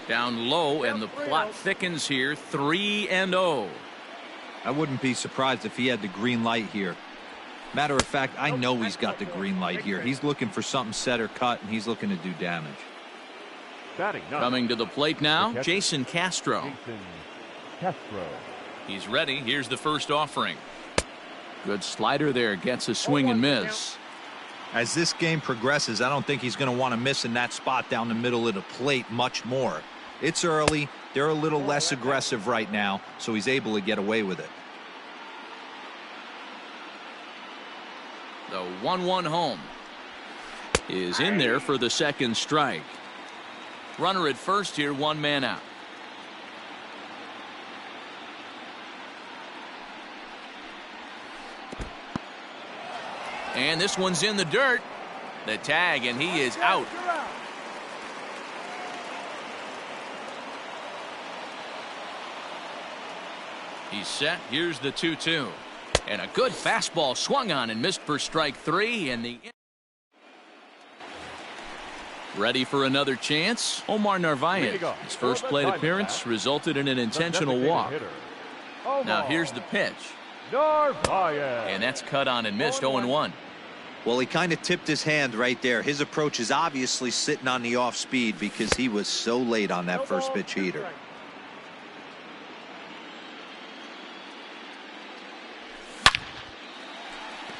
Down low and the plot thickens here. 3-0. I wouldn't be surprised if he had the green light here. Matter of fact, I know he's got the green light here. He's looking for something set or cut, and he's looking to do damage. Coming to the plate now, Jason Castro. Castro. He's ready. Here's the first offering. Good slider there. Gets a swing and miss. As this game progresses, I don't think he's going to want to miss in that spot down the middle of the plate much more. It's early. They're a little less aggressive right now, so he's able to get away with it. The 1-1 home is in there for the second strike. Runner at first here, 1 man out. And this one's in the dirt. The tag, and he is out. He's set. Here's the 2-2. And a good fastball swung on and missed for strike 3. And the ready for another chance. Omar Narvaez. His first plate appearance resulted in an intentional walk. Now here's the pitch. Narvaez. And that's cut on and missed. 0-1. Well, he kind of tipped his hand right there. His approach is obviously sitting on the off speed because he was so late on that first pitch heater.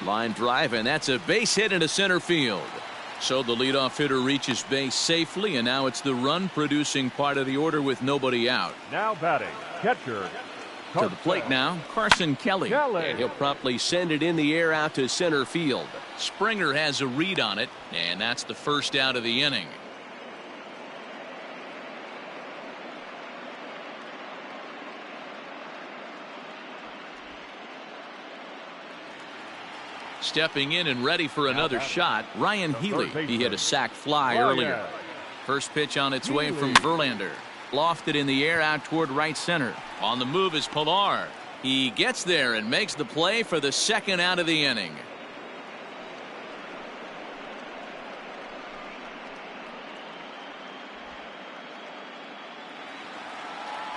Line drive, and that's a base hit into center field. So the leadoff hitter reaches base safely, and now it's the run-producing part of the order with nobody out. Now batting, catcher. To the plate now, Carson Kelly. And he'll promptly send it in the air out to center field. Springer has a read on it, and that's the first out of the inning. Stepping in and ready for another shot, Ryan Healy. He hit a sac fly earlier. First pitch on its way from Verlander. Lofted in the air out toward right center. On the move is Pilar. He gets there and makes the play for the second out of the inning.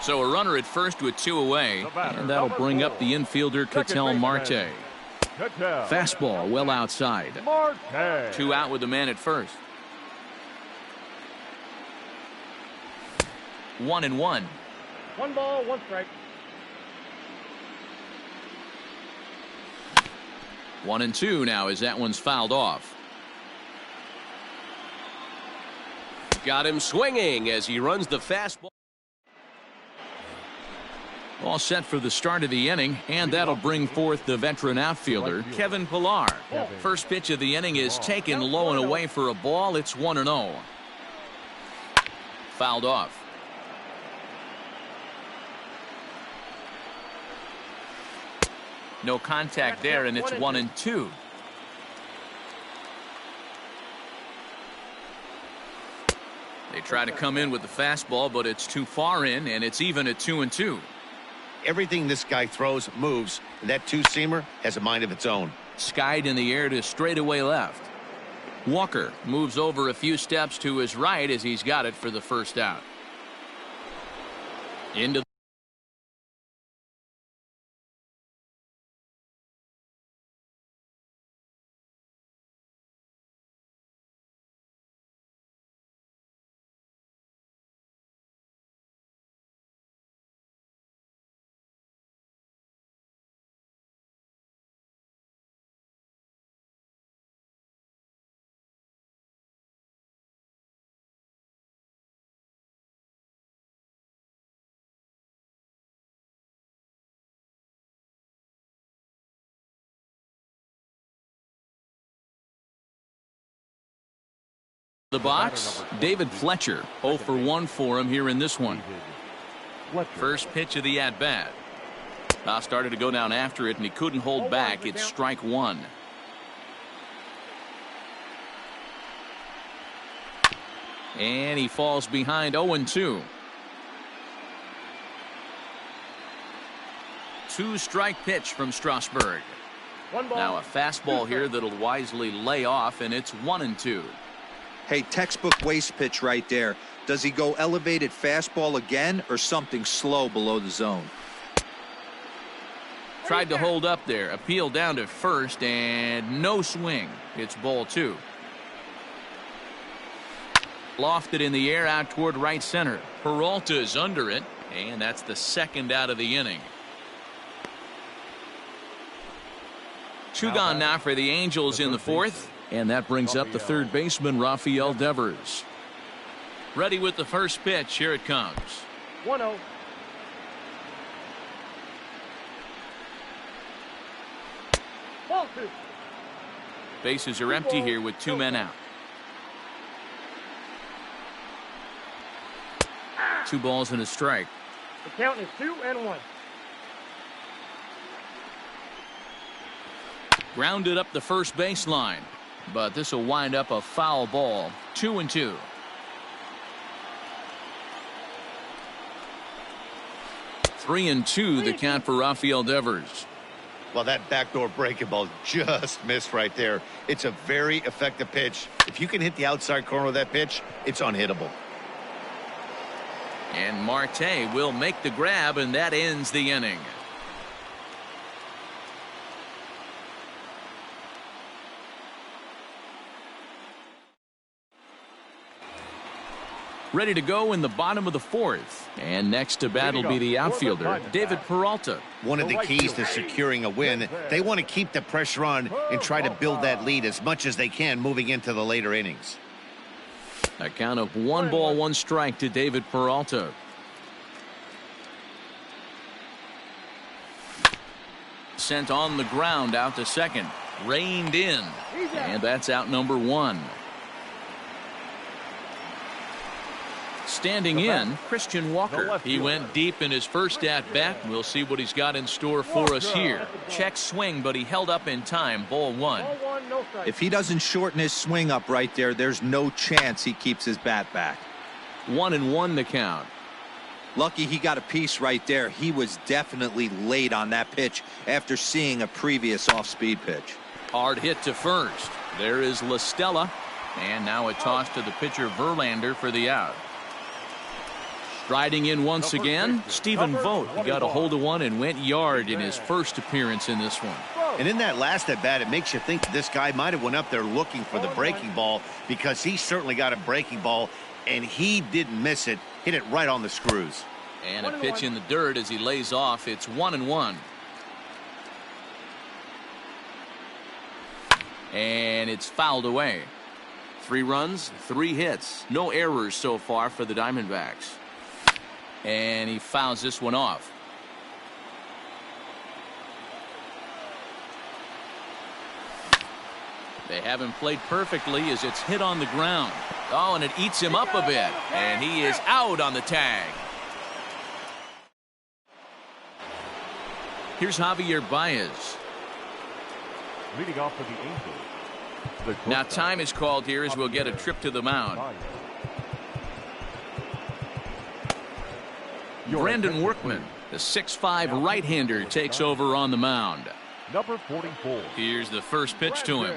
So a runner at first with 2 away, and that'll bring up the infielder Ketel Marte. Fastball well outside. 2 out with the man at first. 1-1. 1 ball, 1 strike. 1-2 now as that one's fouled off. Got him swinging as he runs the fastball. All set for the start of the inning, and that'll bring forth the veteran outfielder, Kevin Pilar. First pitch of the inning is taken low and away for a ball. It's 1-0. Fouled off. No contact there, and it's 1-2. They try to come in with the fastball, but it's too far in, and it's even at 2-2. Everything this guy throws moves, and that two-seamer has a mind of its own. Skied in the air to straightaway left. Walker moves over a few steps to his right as he's got it for the first out. Into the box, David Fletcher. 0 for 1 for him here in this one. First pitch of the at-bat. Started to go down after it, and he couldn't hold back. It's strike one. And he falls behind 0-2. Two-strike pitch from Strasburg. Now a fastball here that'll wisely lay off, and it's 1-2. Hey, textbook waste pitch right there. Does he go elevated fastball again or something slow below the zone? Tried to hold up there. Appeal down to first, and no swing. It's ball 2. Lofted in the air out toward right center. Peralta is under it, and that's the second out of the inning. 2 gone now for the Angels in the fourth. And that brings up the third baseman, Rafael Devers. Ready with the first pitch. Here it comes. 1-0. Ball 2. Bases are empty here with 2 men out. 2 balls and a strike. The count is 2-1. Grounded up the first baseline. But this will wind up a foul ball. 2-2. Three and two, the count for Rafael Devers. Well, that backdoor breaking ball just missed right there. It's a very effective pitch. If you can hit the outside corner of that pitch, it's unhittable. And Marte will make the grab, and that ends the inning. Ready to go in the bottom of the fourth. And next to bat will be the outfielder, David Peralta. One of the keys to securing a win, they want to keep the pressure on and try to build that lead as much as they can moving into the later innings. A count of 1 ball, 1 strike to David Peralta. Sent on the ground out to second. Reined in. And that's out number 1. Standing in, Christian Walker. He went deep in his first at-bat. We'll see what he's got in store for us here. Check swing, but he held up in time. Ball 1. If he doesn't shorten his swing up right there, there's no chance he keeps his bat back. 1-1 the count. Lucky he got a piece right there. He was definitely late on that pitch after seeing a previous off-speed pitch. Hard hit to first. There is La Stella. And now a toss to the pitcher Verlander for the out. Striding in once again, Stephen Vogt. He got a hold of one and went yard in his first appearance in this one. And in that last at bat, it makes you think this guy might have went up there looking for the breaking ball, because he certainly got a breaking ball and he didn't miss it. Hit it right on the screws. And a pitch in the dirt as he lays off. It's 1-1. And it's fouled away. 3 runs, 3 hits. No errors so far for the Diamondbacks. And he fouls this one off. They haven't played perfectly as it's hit on the ground. Oh, and it eats him up a bit. And he is out on the tag. Here's Javier Baez. Leading off for the Angels. The Now shortstop, time is called here as we'll get a trip to the mound. Brandon Workman, the 6'5" right-hander, takes over on the mound. Number 44. Here's the first pitch to him.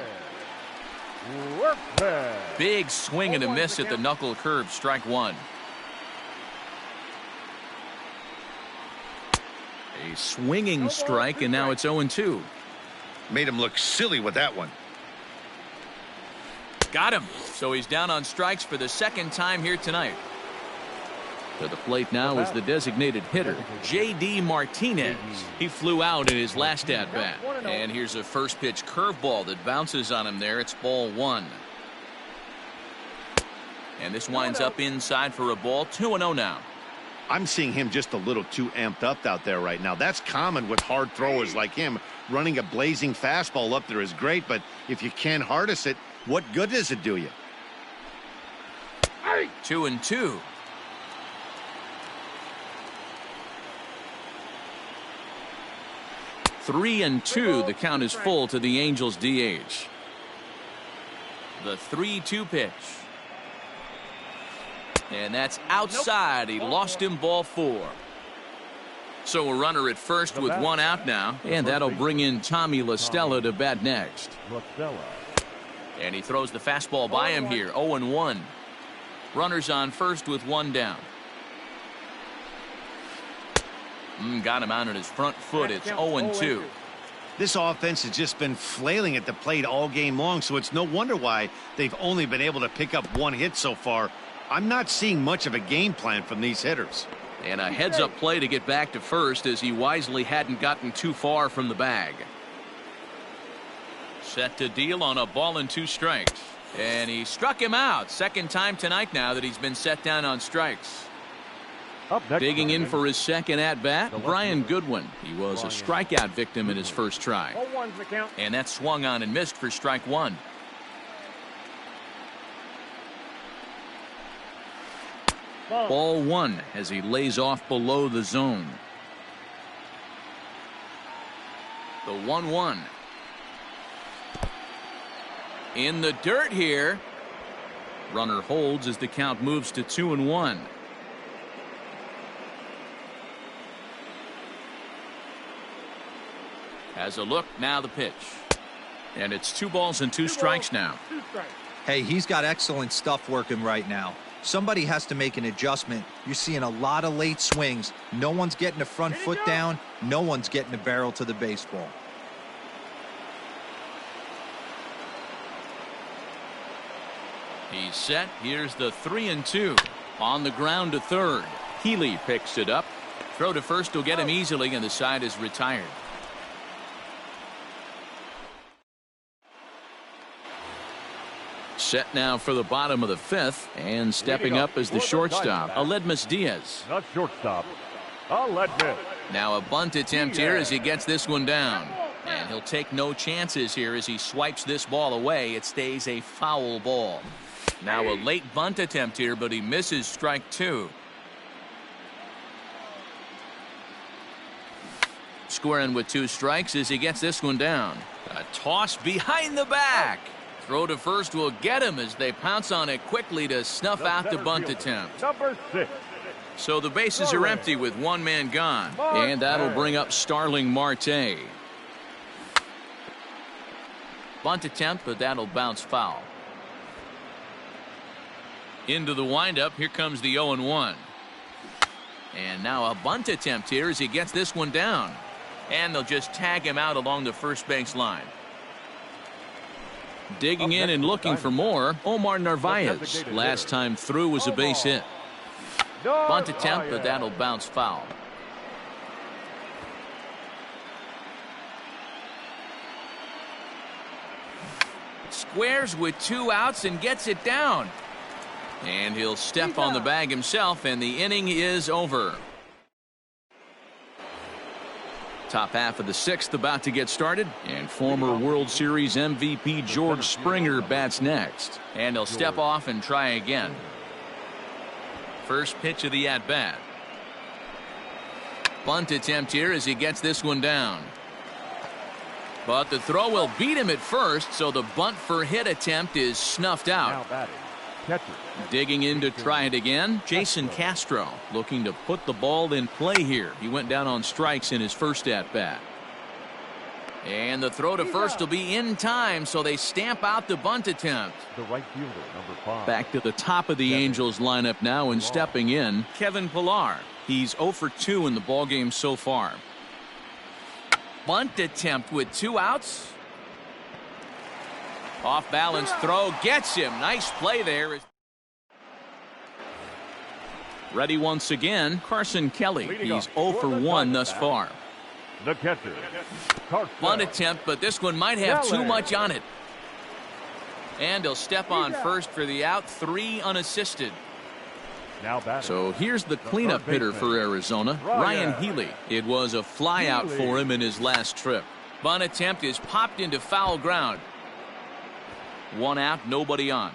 Workman. Big swing and a miss at the knuckle curve, strike one. A swinging strike, and now it's 0-2. Made him look silly with that one. Got him. So he's down on strikes for the second time here tonight. To the plate now is the designated hitter, J.D. Martinez. He flew out in his last at-bat. And here's a first pitch curveball that bounces on him there. It's ball one. And this winds up inside for a ball. 2-0 now. I'm seeing him just a little too amped up out there right now. That's common with hard throwers like him. Running a blazing fastball up there is great, but if you can't harness it, what good does it do you? 2-2. Three and two. The count is full to the Angels DH. The 3-2 pitch. And that's outside. He lost him, ball four. So a runner at first with one out now. And that'll bring in Tommy La Stella to bat next. And he throws the fastball by him here. 0-1. Runners on first with one down. Got him out on his front foot. It's 0-2. This offense has just been flailing at the plate all game long, so it's no wonder why they've only been able to pick up one hit so far. I'm not seeing much of a game plan from these hitters. And a heads-up play to get back to first as he wisely hadn't gotten too far from the bag. Set to deal on a ball and 2 strikes. And he struck him out. Second time tonight now that he's been set down on strikes. Digging in for his second at-bat, Brian Goodwin. He was a strikeout victim in his first try. And that swung on and missed for strike one. Ball one as he lays off below the zone. The 1-1. In the dirt here. Runner holds as the count moves to 2-1. Has a look, now the pitch. And it's 2 balls and 2 strikes now. Hey, he's got excellent stuff working right now. Somebody has to make an adjustment. You're seeing a lot of late swings. No one's getting the front foot down. No one's getting the barrel to the baseball. He's set. Here's the 3-2. On the ground to third. Healy picks it up. Throw to first will get him easily, and the side is retired. Set now for the bottom of the 5th, and stepping up as the shortstop, Aledmus Diaz. Not shortstop, Aledmus. Now a bunt attempt here as he gets this one down. And he'll take no chances here as he swipes this ball away. It stays a foul ball. Now a late bunt attempt here, but he misses strike 2. Squaring with 2 strikes as he gets this one down. A toss behind the back. Throw to first will get him as they pounce on it quickly to snuff out the bunt attempt. Number 6. So the bases are empty with one man gone. And that'll bring up Starling Marte. Bunt attempt, but that'll bounce foul. Into the windup. Here comes the 0-1. And now a bunt attempt here as he gets this one down. And they'll just tag him out along the first base line. Digging in and looking for more, Omar Narvaez. Last time through was a base hit. Bunt attempt, but that'll bounce foul. Squares with 2 outs and gets it down. And he'll step on the bag himself, and the inning is over. Top half of the 6th about to get started, and former World Series MVP George Springer bats next. And he'll step off and try again. First pitch of the at-bat. Bunt attempt here as he gets this one down. But the throw will beat him at first, so the bunt for hit attempt is snuffed out. Now batting, catcher. Digging in to try it again, Jason Castro looking to put the ball in play here. He went down on strikes in his first at-bat. And the throw to first will be in time, so they stamp out the bunt attempt. The right fielder, number 5. Back to the top of the Angels lineup now, and stepping in, Kevin Pillar. He's 0 for 2 in the ballgame so far. Bunt attempt with 2 outs. Off balance throw gets him. Nice play there. Ready once again, Carson Kelly. He's 0 for 1 thus far. The catcher. Bunt attempt, but this one might have too much on it. And he'll step on first for the out, 3 unassisted. Now batting. So here's the cleanup hitter for Arizona, Ryan Healy. It was a flyout for him in his last trip. Bunt attempt is popped into foul ground. 1 out, nobody on.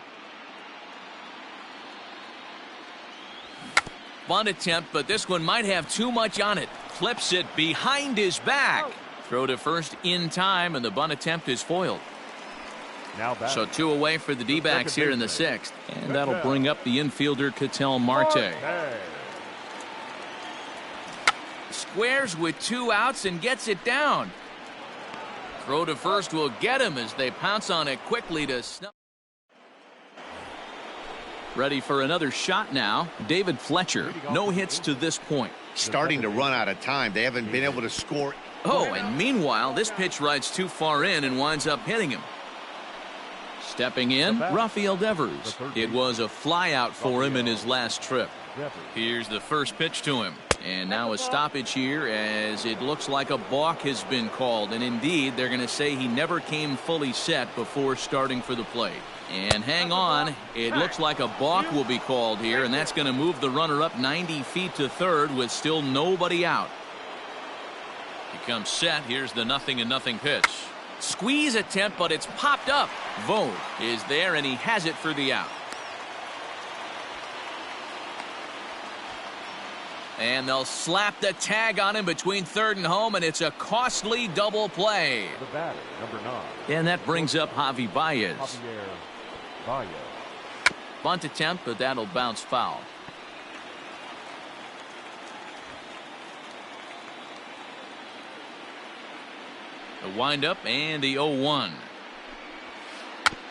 Bunt attempt, but this one might have too much on it. Clips it behind his back. Throw to first in time, and the bunt attempt is foiled. Now batting. So 2 away for the D-backs here in the 6th. And that'll bring up the infielder Ketel Marte. Squares with 2 outs and gets it down. Throw to first will get him as they pounce on it quickly to snuff. Ready for another shot now. David Fletcher. No hits to this point. Starting to run out of time. They haven't been able to score. Oh, and meanwhile, this pitch rides too far in and winds up hitting him. Stepping in, Rafael Devers. It was a flyout for him in his last trip. Here's the first pitch to him. And now a stoppage here as it looks like a balk has been called. And indeed, they're going to say he never came fully set before starting for the plate. And hang on, it looks like a balk will be called here, and that's going to move the runner up 90 feet to third with still nobody out. He comes set. Here's the 0-0 pitch. Squeeze attempt, but it's popped up. Vogt is there, and he has it for the out. And they'll slap the tag on him between third and home, and it's a costly double play. The batter, number 9. And that brings up Javi Baez. Bunt attempt, but that'll bounce foul. The windup and the 0-1.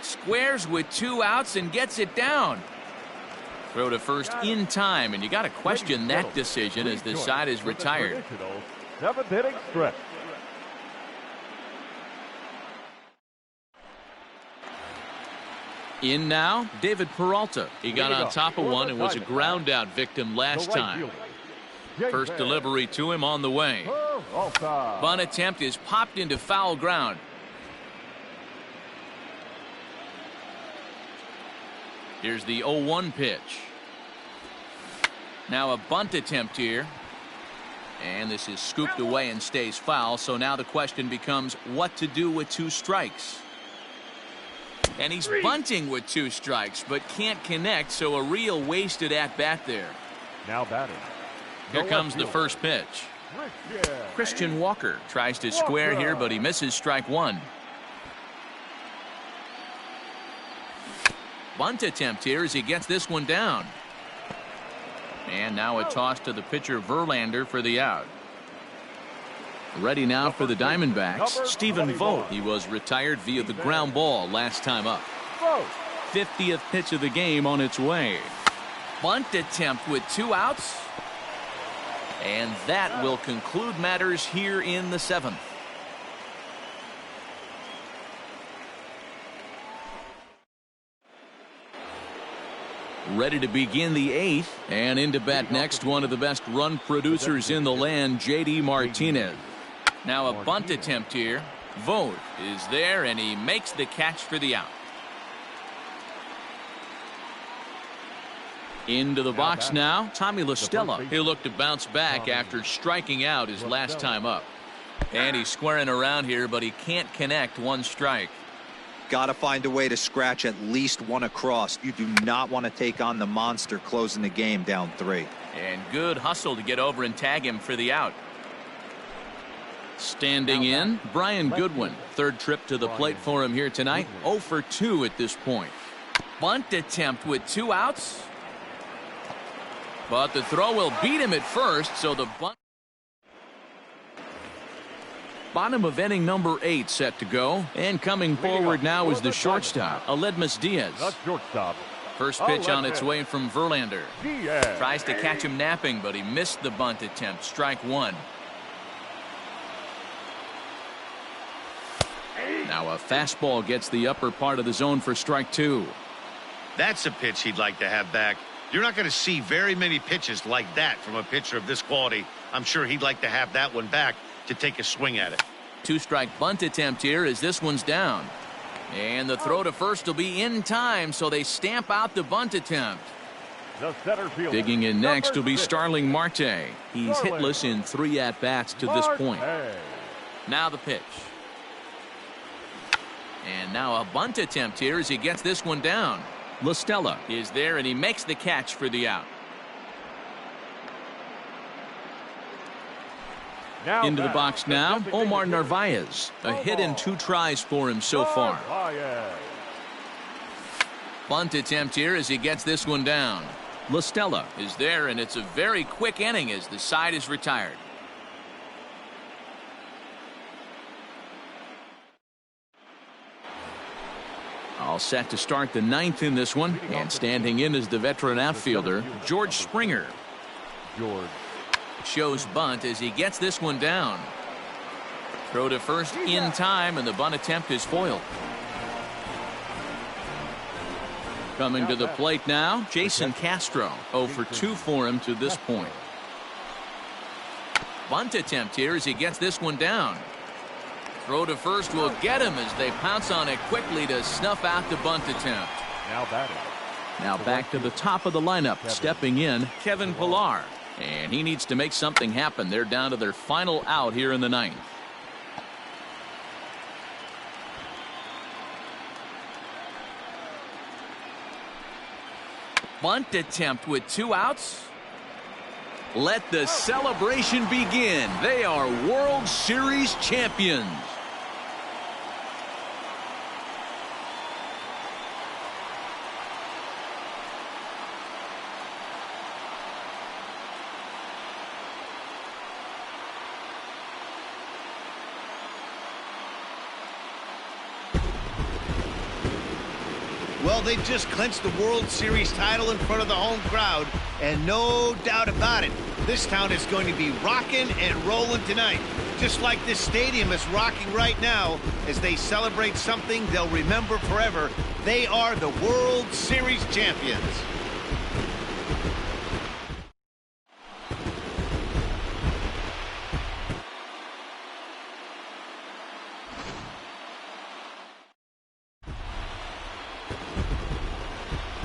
Squares with 2 outs and gets it down. Throw to first in time, and you got to question that decision as the side is retired. 7th inning stretch. In now, David Peralta. He got on top of one and was a ground out victim last time. First delivery to him on the way. Bunt attempt is popped into foul ground. Here's the 0-1 pitch. Now a bunt attempt here. And this is scooped away and stays foul. So now the question becomes what to do with 2 strikes. And he's bunting with 2 strikes, but can't connect, so a real wasted at-bat there. Now batting. Here comes the first pitch. Christian Walker tries to square here, but he misses strike 1. Bunt attempt here as he gets this one down. And now a toss to the pitcher Verlander for the out. Ready now for the Diamondbacks, Stephen Vogt. He was retired via the ground ball last time up. 50th pitch of the game on its way. Bunt attempt with 2 outs. And that will conclude matters here in the 7th. Ready to begin the 8th, and into bat next, one of the best run producers in the land, JD Martinez. Now a bunt attempt here. Vogt is there, and he makes the catch for the out. Into the box now, Tommy La Stella. He'll look to bounce back after striking out his last time up. And he's squaring around here, but he can't connect. 1 strike. Got to find a way to scratch at least 1 across. You do not want to take on the monster closing the game down 3. And good hustle to get over and tag him for the out. Standing in, Brian Goodwin. Third trip to the plate for him here tonight. 0 for 2 at this point. Bunt attempt with 2 outs. But the throw will beat him at first, so the bunt. Bottom of inning number 8 set to go. And coming forward now is the shortstop, Aledmus Diaz. The shortstop. First pitch on its way from Verlander. Diaz. Tries to catch him napping, but he missed the bunt attempt. Strike 1. Now a fastball gets the upper part of the zone for strike 2. That's a pitch he'd like to have back. You're not going to see very many pitches like that from a pitcher of this quality. I'm sure he'd like to have that one back to take a swing at it. 2-strike bunt attempt here as this one's down. And the throw to first will be in time, so they stamp out the bunt attempt. The center fielder. Digging in next will be Number 6. Starling Marte. He's hitless in 3 at-bats to this point. Marte. Now the pitch. And now a bunt attempt here as he gets this one down. La Stella is there, and he makes the catch for the out. Now Into the back, box now, designated Omar hitter. Narvaez. A hit in 2 tries for him so far. Narvaez. Bunt attempt here as he gets this one down. La Stella is there, and it's a very quick inning as the side is retired. All set to start the 9th in this one, and standing in is the veteran outfielder, George Springer. George. Shows bunt as he gets this one down. Throw to first in time, and the bunt attempt is foiled. Coming to the plate now, Jason Castro. 0 for 2 for him to this point. Bunt attempt here as he gets this one down. Throw to first will get him as they pounce on it quickly to snuff out the bunt attempt. Now batting. Now back to the top of the lineup, stepping in, Kevin Pillar. And he needs to make something happen. They're down to their final out here in the 9th. Bunt attempt with 2 outs. Let the celebration begin. They are World Series champions. Well, they've just clinched the World Series title in front of the home crowd, and no doubt about it, this town is going to be rocking and rolling tonight, just like this stadium is rocking right now as they celebrate something they'll remember forever. They are the World Series champions.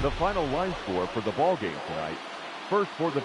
The final line score for the ball game tonight. First for the